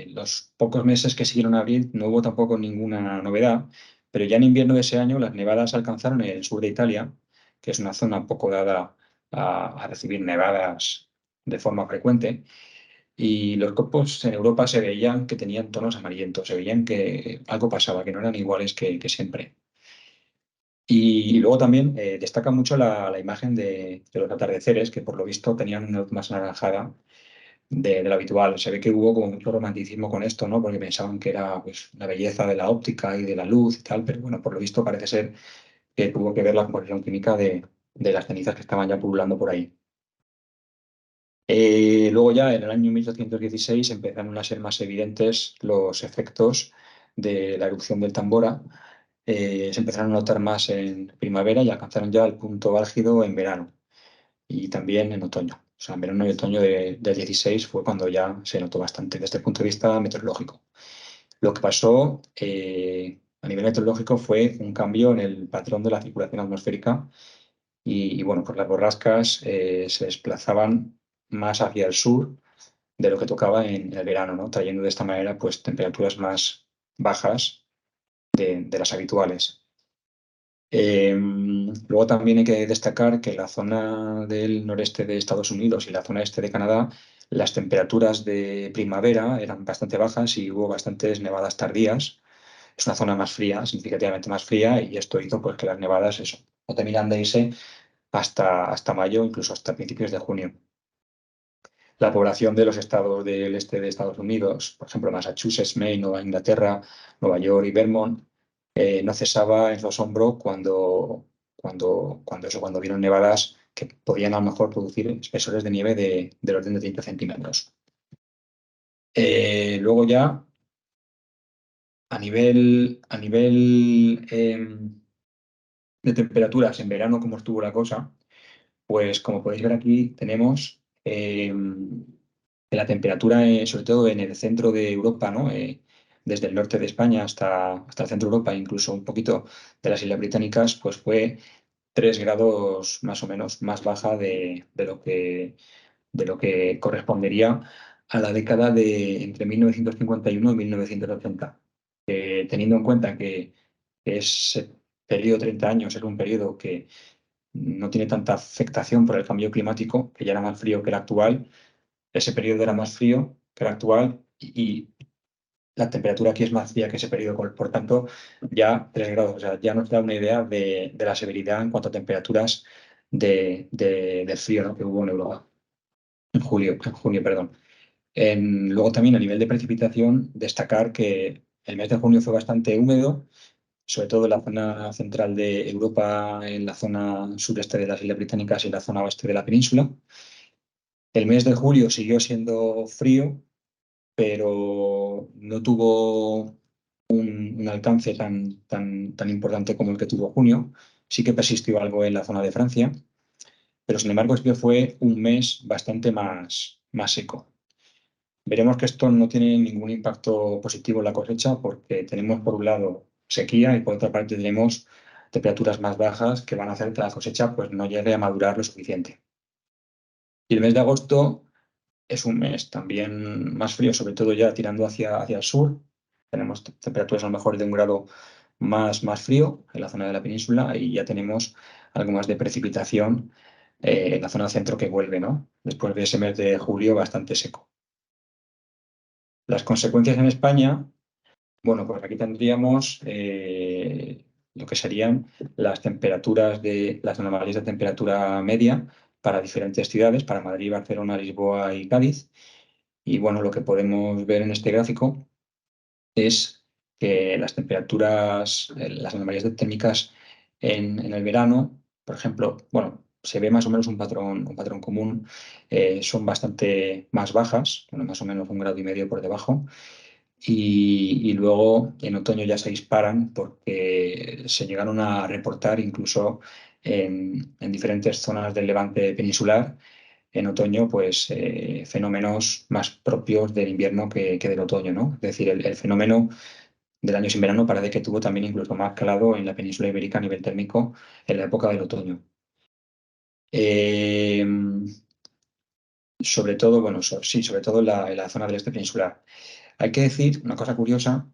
Los pocos meses que siguieron a abril no hubo tampoco ninguna novedad, pero ya en invierno de ese año las nevadas alcanzaron el sur de Italia, que es una zona poco dada a recibir nevadas de forma frecuente, y los copos en Europa se veían que tenían tonos amarillentos, se veían que algo pasaba, que no eran iguales que siempre. Y luego también destaca mucho la imagen de los atardeceres, que por lo visto tenían una luz más anaranjada de lo habitual. Se ve que hubo como mucho romanticismo con esto, ¿no? Porque pensaban que era pues, la belleza de la óptica y de la luz y tal, pero bueno, por lo visto parece ser que tuvo que ver la composición química de las cenizas que estaban ya pululando por ahí. Luego ya en el año 1816 empezaron a ser más evidentes los efectos de la erupción del Tambora. Se empezaron a notar más en primavera y alcanzaron ya el punto álgido en verano y también en otoño. O sea, en verano y otoño del 16 fue cuando ya se notó bastante desde el punto de vista meteorológico. Lo que pasó a nivel meteorológico fue un cambio en el patrón de la circulación atmosférica y bueno, pues las borrascas se desplazaban más hacia el sur de lo que tocaba en el verano, ¿no? Trayendo de esta manera pues temperaturas más bajas de las habituales. Luego también hay que destacar que en la zona del noreste de Estados Unidos y la zona este de Canadá, las temperaturas de primavera eran bastante bajas y hubo bastantes nevadas tardías. Es una zona más fría, significativamente más fría, y esto hizo pues, que las nevadas eso, no terminan de irse hasta mayo, incluso hasta principios de junio. La población de los estados del este de Estados Unidos, por ejemplo, Massachusetts, Maine, Nueva Inglaterra, Nueva York y Vermont, no cesaba en su asombro cuando vieron nevadas que podían a lo mejor producir espesores de nieve del orden de 30 centímetros. Luego ya, a nivel de temperaturas en verano, como estuvo la cosa, pues como podéis ver aquí tenemos la temperatura, sobre todo en el centro de Europa, ¿no? Desde el norte de España hasta el centro de Europa, incluso un poquito de las Islas Británicas, pues fue 3 grados más o menos más baja de lo que correspondería a la década de entre 1951 y 1980. Teniendo en cuenta que ese periodo de 30 años era un periodo que no tiene tanta afectación por el cambio climático, que ya era más frío que el actual, ese periodo era más frío que el actual y la temperatura aquí es más fría que ese periodo, por tanto, ya 3 grados, o sea, ya nos da una idea de la severidad en cuanto a temperaturas del frío, ¿no? Que hubo en Europa, en junio, perdón. Luego también a nivel de precipitación, destacar que el mes de junio fue bastante húmedo, sobre todo en la zona central de Europa, en la zona sureste de las Islas Británicas y en la zona oeste de la península. El mes de julio siguió siendo frío, pero no tuvo un alcance tan importante como el que tuvo junio. Sí que persistió algo en la zona de Francia, pero sin embargo es que fue un mes bastante más seco. Veremos que esto no tiene ningún impacto positivo en la cosecha porque tenemos por un lado sequía y por otra parte tenemos temperaturas más bajas que van a hacer que la cosecha pues, no llegue a madurar lo suficiente. Y el mes de agosto es un mes también más frío, sobre todo ya tirando hacia el sur. Tenemos temperaturas a lo mejor de 1 grado más frío en la zona de la península y ya tenemos algo más de precipitación en la zona centro que vuelve, ¿no? Después de ese mes de julio bastante seco. Las consecuencias en España, bueno, pues aquí tendríamos lo que serían las temperaturas las anomalías de temperatura media para diferentes ciudades, para Madrid, Barcelona, Lisboa y Cádiz. Y bueno, lo que podemos ver en este gráfico es que las temperaturas, las anomalías térmicas en el verano, por ejemplo, bueno, se ve más o menos un patrón común, son bastante más bajas, bueno, más o menos 1,5 grados por debajo, y luego en otoño ya se disparan porque se llegaron a reportar incluso en diferentes zonas del levante peninsular en otoño, pues fenómenos más propios del invierno que del otoño, ¿no? Es decir, el fenómeno del año sin verano parece que tuvo también incluso más calado en la península ibérica a nivel térmico en la época del otoño. Eh, Sobre todo, bueno, sí, sobre todo en la zona del este peninsular. Hay que decir una cosa curiosa,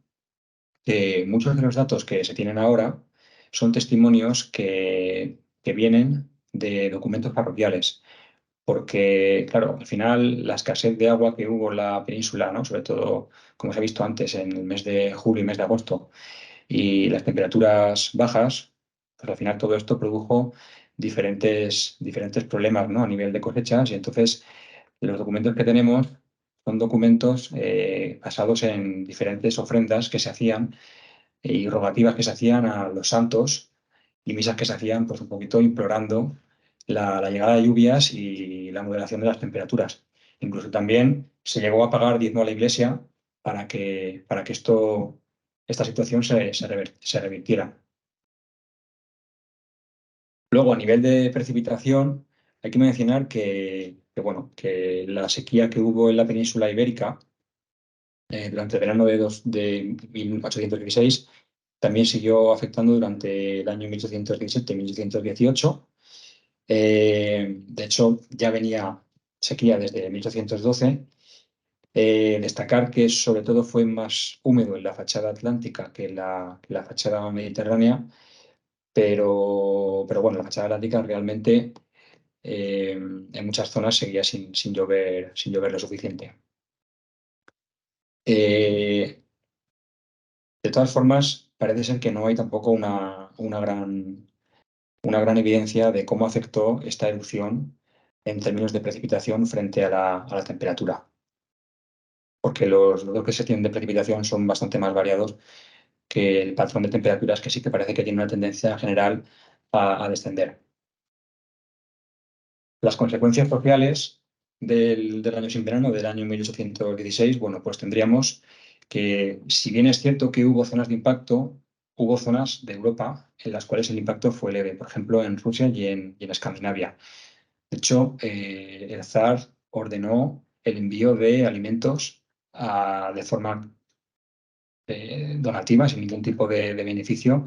que muchos de los datos que se tienen ahora son testimonios que vienen de documentos parroquiales, porque, claro, al final la escasez de agua que hubo en la península, ¿no? Sobre todo, como se ha visto antes, en el mes de julio y mes de agosto, y las temperaturas bajas, pues al final todo esto produjo diferentes problemas, ¿no? A nivel de cosechas, y entonces los documentos que tenemos son documentos basados en diferentes ofrendas que se hacían y rogativas que se hacían a los santos y misas que se hacían pues un poquito implorando la llegada de lluvias y la moderación de las temperaturas. Incluso también se llegó a pagar diezmo a la iglesia para que esta situación se revirtiera. Luego, a nivel de precipitación, hay que mencionar bueno, que la sequía que hubo en la península ibérica durante el verano de 1816 también siguió afectando durante el año 1817-1818. De hecho, ya venía sequía desde 1812. Destacar que sobre todo fue más húmedo en la fachada atlántica que la fachada mediterránea, pero bueno, la fachada atlántica realmente en muchas zonas seguía sin llover lo suficiente. Eh, de todas formas, parece ser que no hay tampoco una gran evidencia de cómo afectó esta erupción en términos de precipitación frente a la temperatura, porque los datos que se tienen de precipitación son bastante más variados que el patrón de temperaturas, que sí que parece que tiene una tendencia general a descender. Las consecuencias sociales del año sin verano, del año 1816, bueno, pues tendríamos que, si bien es cierto que hubo zonas de impacto, hubo zonas de Europa en las cuales el impacto fue leve, por ejemplo, en Rusia y en Escandinavia. De hecho, el zar ordenó el envío de alimentos de forma donativa, sin ningún tipo de beneficio,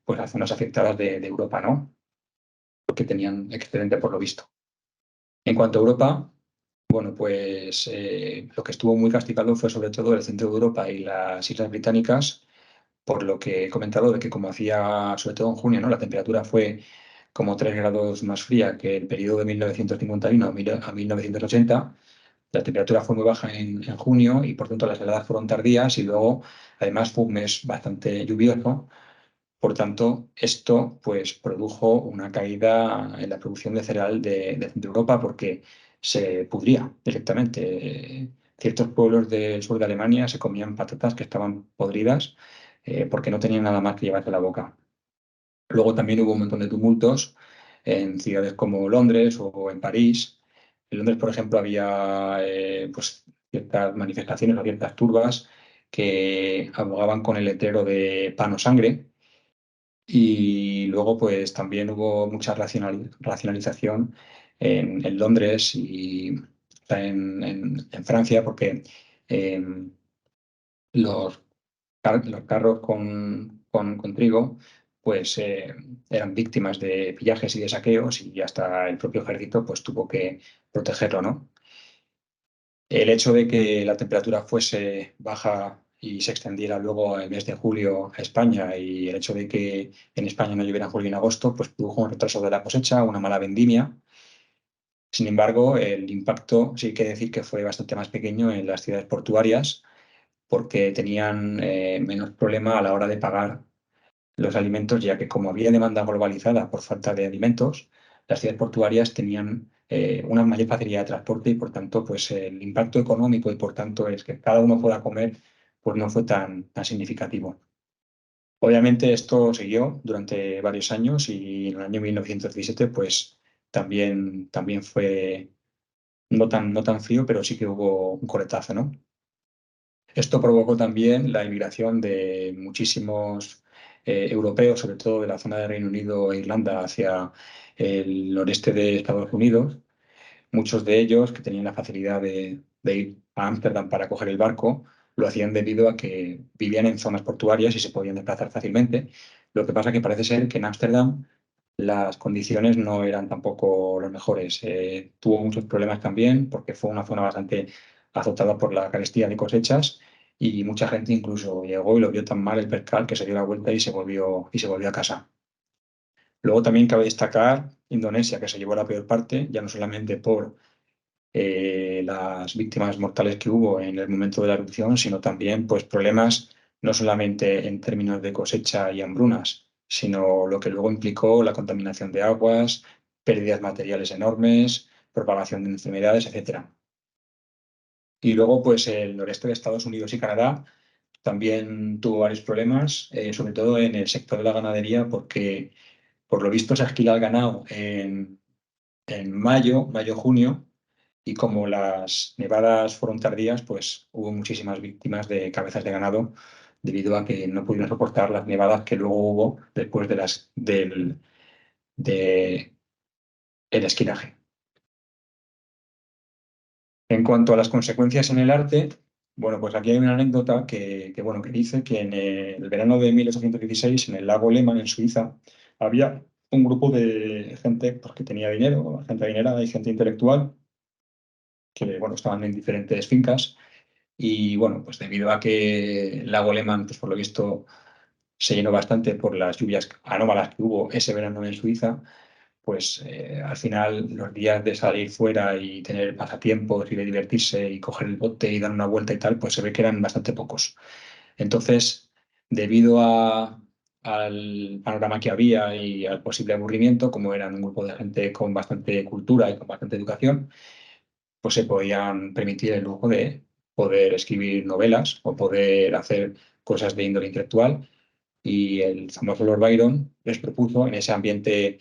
pues a zonas afectadas de Europa, ¿no? Porque tenían excedente por lo visto. En cuanto a Europa, bueno, pues lo que estuvo muy castigado fue sobre todo el centro de Europa y las Islas Británicas, por lo que he comentado de que como hacía, sobre todo en junio, ¿no? La temperatura fue como 3 grados más fría que el periodo de 1951 a 1980. La temperatura fue muy baja en junio y por tanto las heladas fueron tardías y luego además fue un mes bastante lluvioso. Por tanto, esto pues produjo una caída en la producción de cereal de Europa porque se pudría directamente. Ciertos pueblos del sur de Alemania se comían patatas que estaban podridas porque no tenían nada más que llevarse a la boca. Luego también hubo un montón de tumultos en ciudades como Londres o en París. En Londres, por ejemplo, había pues, ciertas manifestaciones o ciertas turbas que abogaban con el letrero de pan o sangre. Y luego, pues también hubo mucha racionalización en Londres y o sea, en Francia, porque eh, los, los carros con trigo pues eran víctimas de pillajes y de saqueos y hasta el propio ejército pues tuvo que protegerlo, ¿no? El hecho de que la temperatura fuese baja y se extendiera luego el mes de julio a España, y el hecho de que en España no lloviera en julio y en agosto, pues produjo un retraso de la cosecha, una mala vendimia. Sin embargo, el impacto sí hay que decir que fue bastante más pequeño en las ciudades portuarias, porque tenían menos problema a la hora de pagar los alimentos, ya que como había demanda globalizada por falta de alimentos, las ciudades portuarias tenían una mayor facilidad de transporte, y por tanto, pues el impacto económico, y por tanto es que cada uno pueda comer, pues no fue tan significativo. Obviamente esto siguió durante varios años, y en el año 1917 pues también fue no tan frío, pero sí que hubo un coletazo, ¿no? Esto provocó también la inmigración de muchísimos europeos, sobre todo de la zona de Reino Unido e Irlanda, hacia el noreste de Estados Unidos. Muchos de ellos, que tenían la facilidad de ir a Ámsterdam para coger el barco, lo hacían debido a que vivían en zonas portuarias y se podían desplazar fácilmente. Lo que pasa que parece ser que en Ámsterdam las condiciones no eran tampoco las mejores. Tuvo muchos problemas también, porque fue una zona bastante azotada por la carestía de cosechas, y mucha gente incluso llegó y lo vio tan mal el percal que se dio la vuelta y se volvió a casa. Luego también cabe destacar Indonesia, que se llevó la peor parte, ya no solamente por las víctimas mortales que hubo en el momento de la erupción, sino también pues, problemas no solamente en términos de cosecha y hambrunas, sino lo que luego implicó la contaminación de aguas, pérdidas materiales enormes, propagación de enfermedades, etcétera. Y luego, pues el noreste de Estados Unidos y Canadá también tuvo varios problemas, sobre todo en el sector de la ganadería, porque por lo visto se alquila el ganado en mayo, junio, y como las nevadas fueron tardías, pues hubo muchísimas víctimas de cabezas de ganado, debido a que no pudieron soportar las nevadas que luego hubo después de el esquilaje. En cuanto a las consecuencias en el arte, bueno, pues aquí hay una anécdota que dice que en el verano de 1816, en el lago Lehmann, en Suiza, había un grupo de gente pues, que tenía dinero, gente adinerada y gente intelectual, que bueno, estaban en diferentes fincas. Y bueno, pues debido a que el lago Lehmann, pues por lo visto, se llenó bastante por las lluvias anómalas que hubo ese verano en Suiza, pues al final los días de salir fuera y tener pasatiempos y de divertirse y coger el bote y dar una vuelta y tal, pues se ve que eran bastante pocos. Entonces, debido al panorama que había y al posible aburrimiento, como eran un grupo de gente con bastante cultura y con bastante educación, pues se podían permitir el lujo de poder escribir novelas o poder hacer cosas de índole intelectual. Y el famoso Lord Byron les propuso, en ese ambiente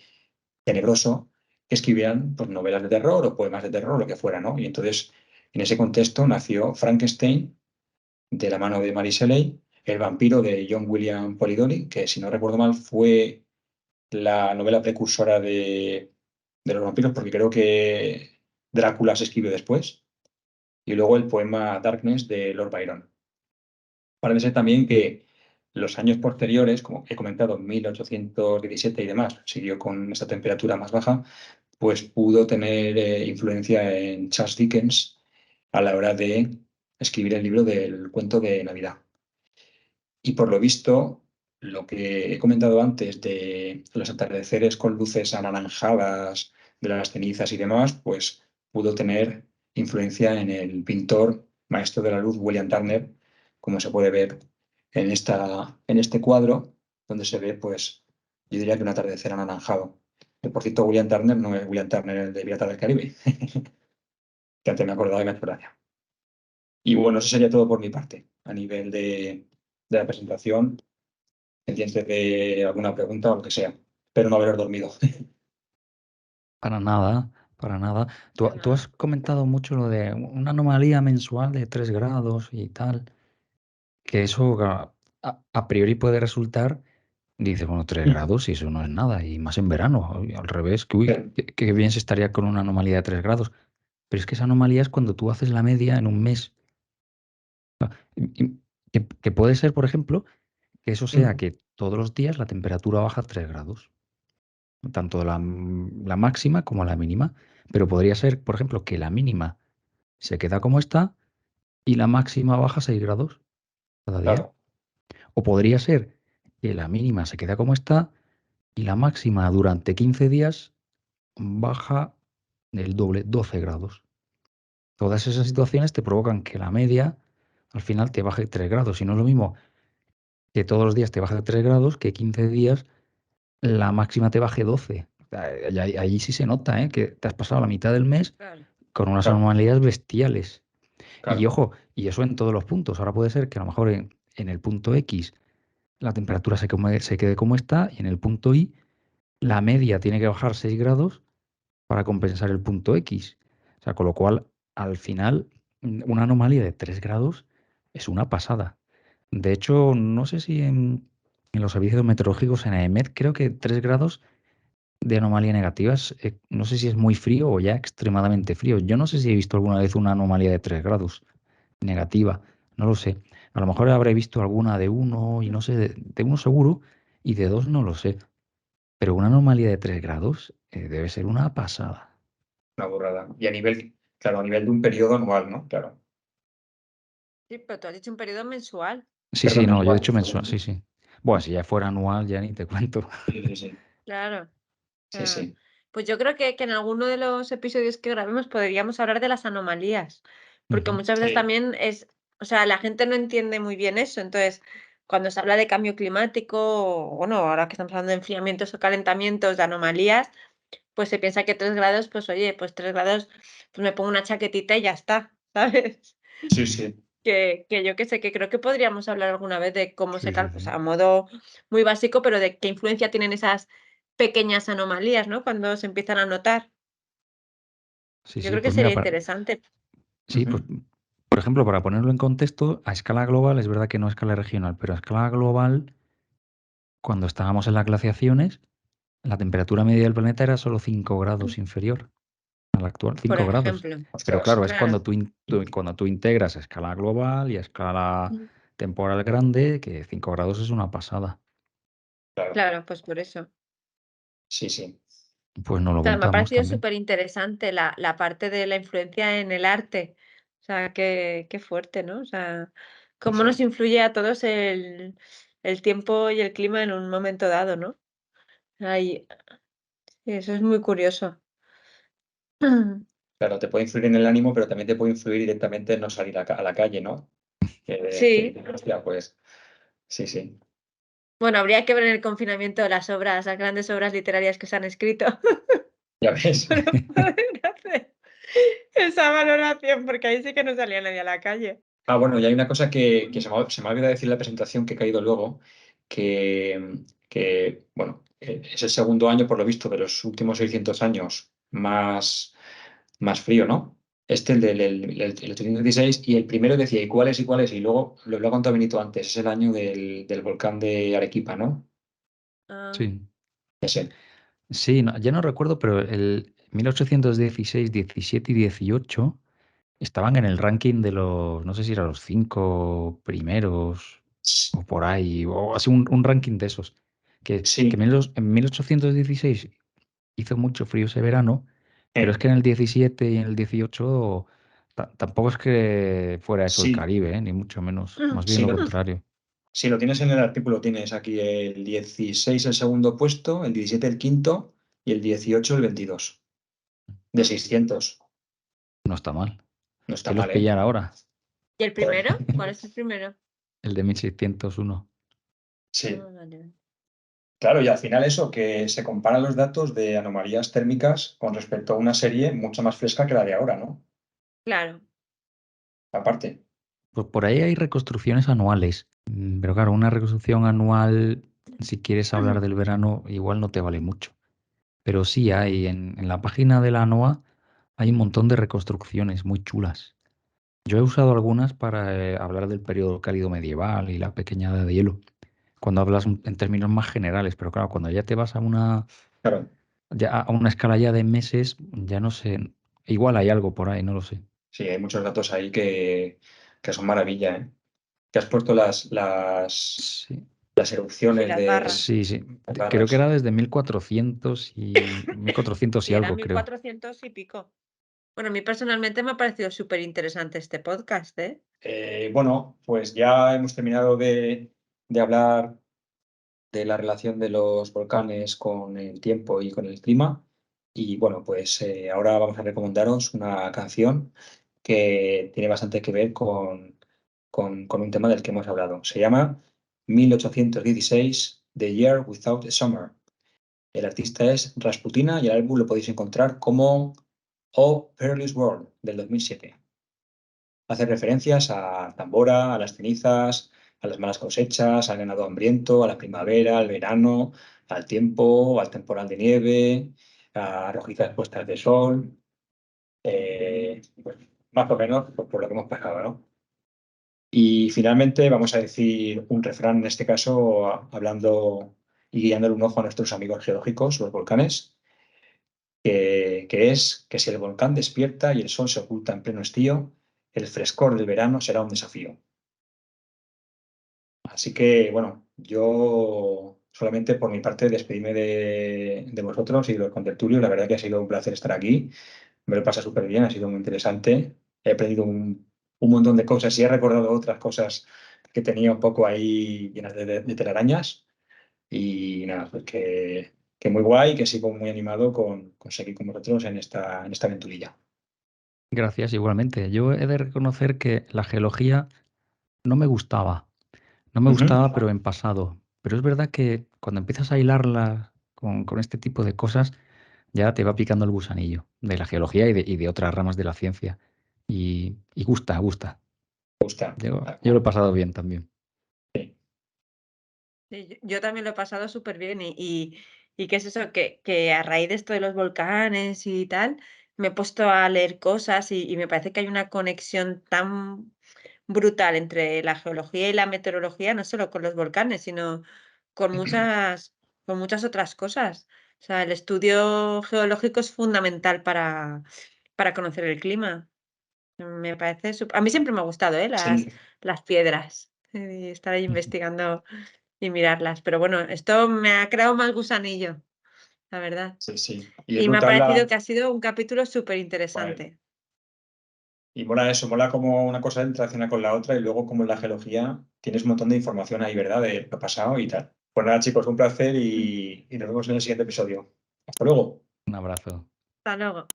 tenebroso, que escribieran pues, novelas de terror o poemas de terror, lo que fuera, ¿no? Y entonces, en ese contexto nació Frankenstein, de la mano de Mary Shelley, el vampiro de John William Polidori, que si no recuerdo mal fue la novela precursora de los vampiros, porque creo que Drácula se escribió después, y luego el poema Darkness de Lord Byron. Parece ser también que los años posteriores, como he comentado, 1817 y demás, siguió con esta temperatura más baja, pues pudo tener influencia en Charles Dickens a la hora de escribir el libro del cuento de Navidad. Y por lo visto, lo que he comentado antes de los atardeceres con luces anaranjadas de las cenizas y demás, pues pudo tener influencia en el pintor maestro de la luz William Turner, como se puede ver en este cuadro, donde se ve, pues, yo diría que un atardecer anaranjado. Que, por cierto, William Turner no es William Turner el de Piratas del Caribe, que antes me acordaba de la exploración. Y bueno, eso sería todo por mi parte, a nivel de la presentación, pendiente de alguna pregunta o lo que sea. Espero no haberos dormido. Para nada, para nada. Tú has comentado mucho lo de una anomalía mensual de 3 grados y tal, que eso a priori puede resultar, dices, bueno, 3 grados y eso no es nada, y más en verano, y al revés, que uy, qué bien se estaría con una anomalía de 3 grados. Pero es que esa anomalía es cuando tú haces la media en un mes. Que puede ser, por ejemplo, que eso sea que todos los días la temperatura baja 3 grados, tanto la máxima como la mínima. Pero podría ser, por ejemplo, que la mínima se queda como está y la máxima baja 6 grados. cada día. Claro. O podría ser que la mínima se queda como está y la máxima durante 15 días baja el doble, 12 grados. Todas esas situaciones te provocan que la media al final te baje 3 grados. Y no es lo mismo que todos los días te baje 3 grados que 15 días la máxima te baje 12. O sea, ahí sí se nota, ¿eh? Que te has pasado la mitad del mes Claro. con unas Claro. anomalías bestiales. Y Claro. ojo, y eso en todos los puntos. Ahora puede ser que a lo mejor en el punto X la temperatura se quede como está y en el punto Y la media tiene que bajar 6 grados para compensar el punto X. O sea, con lo cual, al final, una anomalía de 3 grados es una pasada. De hecho, no sé si en los servicios meteorológicos en AEMET, creo que 3 grados de anomalía negativa no sé si es muy frío o ya extremadamente frío. Yo no sé si he visto alguna vez una anomalía de 3 grados negativa, no lo sé. A lo mejor habré visto alguna de uno y no sé, de uno seguro y de dos no lo sé. Pero una anomalía de 3 grados debe ser una pasada. Una burrada. Y claro, a nivel de un periodo anual, ¿no? Claro. Sí, pero tú has dicho un periodo mensual. Sí, Perdón, sí, no, yo he mensual. dicho mensual, sí, sí. Bueno, si ya fuera anual, ya ni te cuento. Sí, sí, sí. Claro. Sí, Ah, sí. pues yo creo que en alguno de los episodios que grabemos podríamos hablar de las anomalías, porque Ujú. muchas veces Sí. también o sea, la gente no entiende muy bien eso. Entonces, cuando se habla de cambio climático, o bueno, ahora que estamos hablando de enfriamientos o calentamientos, de anomalías, pues se piensa que 3 grados, pues oye, pues 3 grados, pues me pongo una chaquetita y ya está, ¿sabes? Sí, sí. Que yo qué sé, que creo que podríamos hablar alguna vez de cómo se Sí, sí, calcula, o sí. sea, a modo muy básico, pero de qué influencia tienen esas pequeñas anomalías, ¿no? Cuando se empiezan a notar. Sí, Yo sí, creo que pues mira, sería interesante. sí, pues Ujú. por ejemplo, para ponerlo en contexto, a escala global, es verdad que no a escala regional, pero a escala global, cuando estábamos en las glaciaciones, la temperatura media del planeta era solo 5 grados inferior a la actual, Por 5 grados. ejemplo, Pero Ostras. claro, es claro. cuando tú integras a escala global y a escala Mm. temporal grande, que 5 grados es una pasada. Claro. Claro, pues por eso. Sí, sí. Pues no lo Claro, me ha contamos parecido también. súper interesante la parte de la influencia en el arte. O sea, qué fuerte, ¿no? O sea, Sí, cómo nos sí. influye a todos el tiempo y el clima en un momento dado, ¿no? Ay, eso es muy curioso. Claro, te puede influir en el ánimo, pero también te puede influir directamente en no salir a la calle, ¿no? Sí, Hostia, pues sí, sí. bueno, habría que ver en el confinamiento las grandes obras literarias que se han escrito Ya ves. para poder hacer esa valoración, porque ahí sí que no salía nadie a la calle. Ah, bueno, y hay una cosa que se me ha olvidado decir en la presentación que he caído luego, bueno, es el segundo año, por lo visto, de los últimos 600 años más frío, ¿no? El 816, y el primero decía, ¿y cuáles? Y luego, lo ha contado Benito antes, es el año del volcán de Arequipa, ¿no? Ah, Sí. Ese. Sí, ya no recuerdo, pero el 1816, 17 y 18 estaban en el ranking de los, no sé si eran los 5 primeros o por ahí, o así un ranking de esos. Que Sí, en 1816 hizo mucho frío ese verano, pero es eh, que en el 17 y en el 18 tampoco es que fuera eso el sí, Caribe, ni mucho menos, más bien sí, lo contrario. si lo tienes en el artículo, tienes aquí el 16 el segundo puesto, el 17 el quinto y el 18 el 22. De 600. No está mal. No está Que los mal, ¿eh? pillar ahora, ¿y el Joder. primero? ¿Cuál es el primero? el de 1601. Sí. Ah, vale, vale. Claro, y al final eso, que se comparan los datos de anomalías térmicas con respecto a una serie mucho más fresca que la de ahora, ¿no? Claro. Aparte. Pues por ahí hay reconstrucciones anuales, pero claro, una reconstrucción anual, si quieres hablar del verano, igual no te vale mucho. Pero sí hay, en la página de la ANOA hay un montón de reconstrucciones muy chulas. Yo he usado algunas para hablar del periodo cálido medieval y la pequeña edad de hielo, cuando hablas en términos más generales, pero claro, cuando ya te vas Claro, a una escala ya de meses, ya no sé, igual hay algo por ahí, no lo sé. sí, hay muchos datos ahí que son maravilla, ¿eh? Que has puesto Sí. las Sí, erupciones las de barras. Sí, sí. las Creo que barras. era desde 1400 y 1400 y Sí, eran algo, mil creo. cuatrocientos y pico. Bueno, a mí personalmente me ha parecido súper interesante este podcast, ¿eh? Bueno, pues ya hemos terminado de hablar de la relación de los volcanes con el tiempo y con el clima. Y bueno, pues ahora vamos a recomendaros una canción que tiene bastante que ver con un tema del que hemos hablado. Se llama 1816, The Year Without a Summer. El artista es Rasputina y el álbum lo podéis encontrar como Oh Perilous World del 2007. Hace referencias a Tambora, a las cenizas, a las malas cosechas, al ganado hambriento, a la primavera, al verano, al tiempo, al temporal de nieve, a rojizas puestas de sol, pues, más o menos por lo que hemos pasado, ¿no? Y finalmente vamos a decir un refrán, en este caso, hablando y guiándole un ojo a nuestros amigos geológicos, los volcanes, que es que si el volcán despierta y el sol se oculta en pleno estío, el frescor del verano será un desafío. Así que, bueno, yo solamente por mi parte despedirme de vosotros y de los contertulios. La verdad que ha sido un placer estar aquí. Me lo he pasado súper bien, ha sido muy interesante. He aprendido un montón de cosas y he recordado otras cosas que tenía un poco ahí llenas de telarañas. Y nada, pues que muy guay, que sigo muy animado con seguir con vosotros en esta aventurilla. Gracias, igualmente. Yo he de reconocer que la geología no me gustaba. No me Ujú. gustaba, pero en pasado. Pero es verdad que cuando empiezas a hilarla con este tipo de cosas, ya te va picando el gusanillo de la geología y de otras ramas de la ciencia. Y gusta, gusta. Me gusta. Yo lo he pasado bien también. Sí, yo también lo he pasado súper bien y qué es eso, que a raíz de esto de los volcanes y tal, me he puesto a leer cosas y me parece que hay una conexión tan brutal entre la geología y la meteorología, no solo con los volcanes, sino con muchas otras cosas. O sea, el estudio geológico es fundamental para conocer el clima. Me parece a mí siempre me ha gustado, ¿eh? Sí, Las piedras, y estar ahí investigando y mirarlas. Pero bueno, esto me ha creado más gusanillo, la verdad. sí, sí. Y es Y me ha brutal parecido la... que ha sido un capítulo súper Bueno, interesante. y mola eso, mola como una cosa interacciona con la otra y luego como en la geología tienes un montón de información ahí, ¿verdad? De lo que ha pasado y tal. Pues nada, chicos, un placer y nos vemos en el siguiente episodio. Hasta luego. Un abrazo. Hasta luego.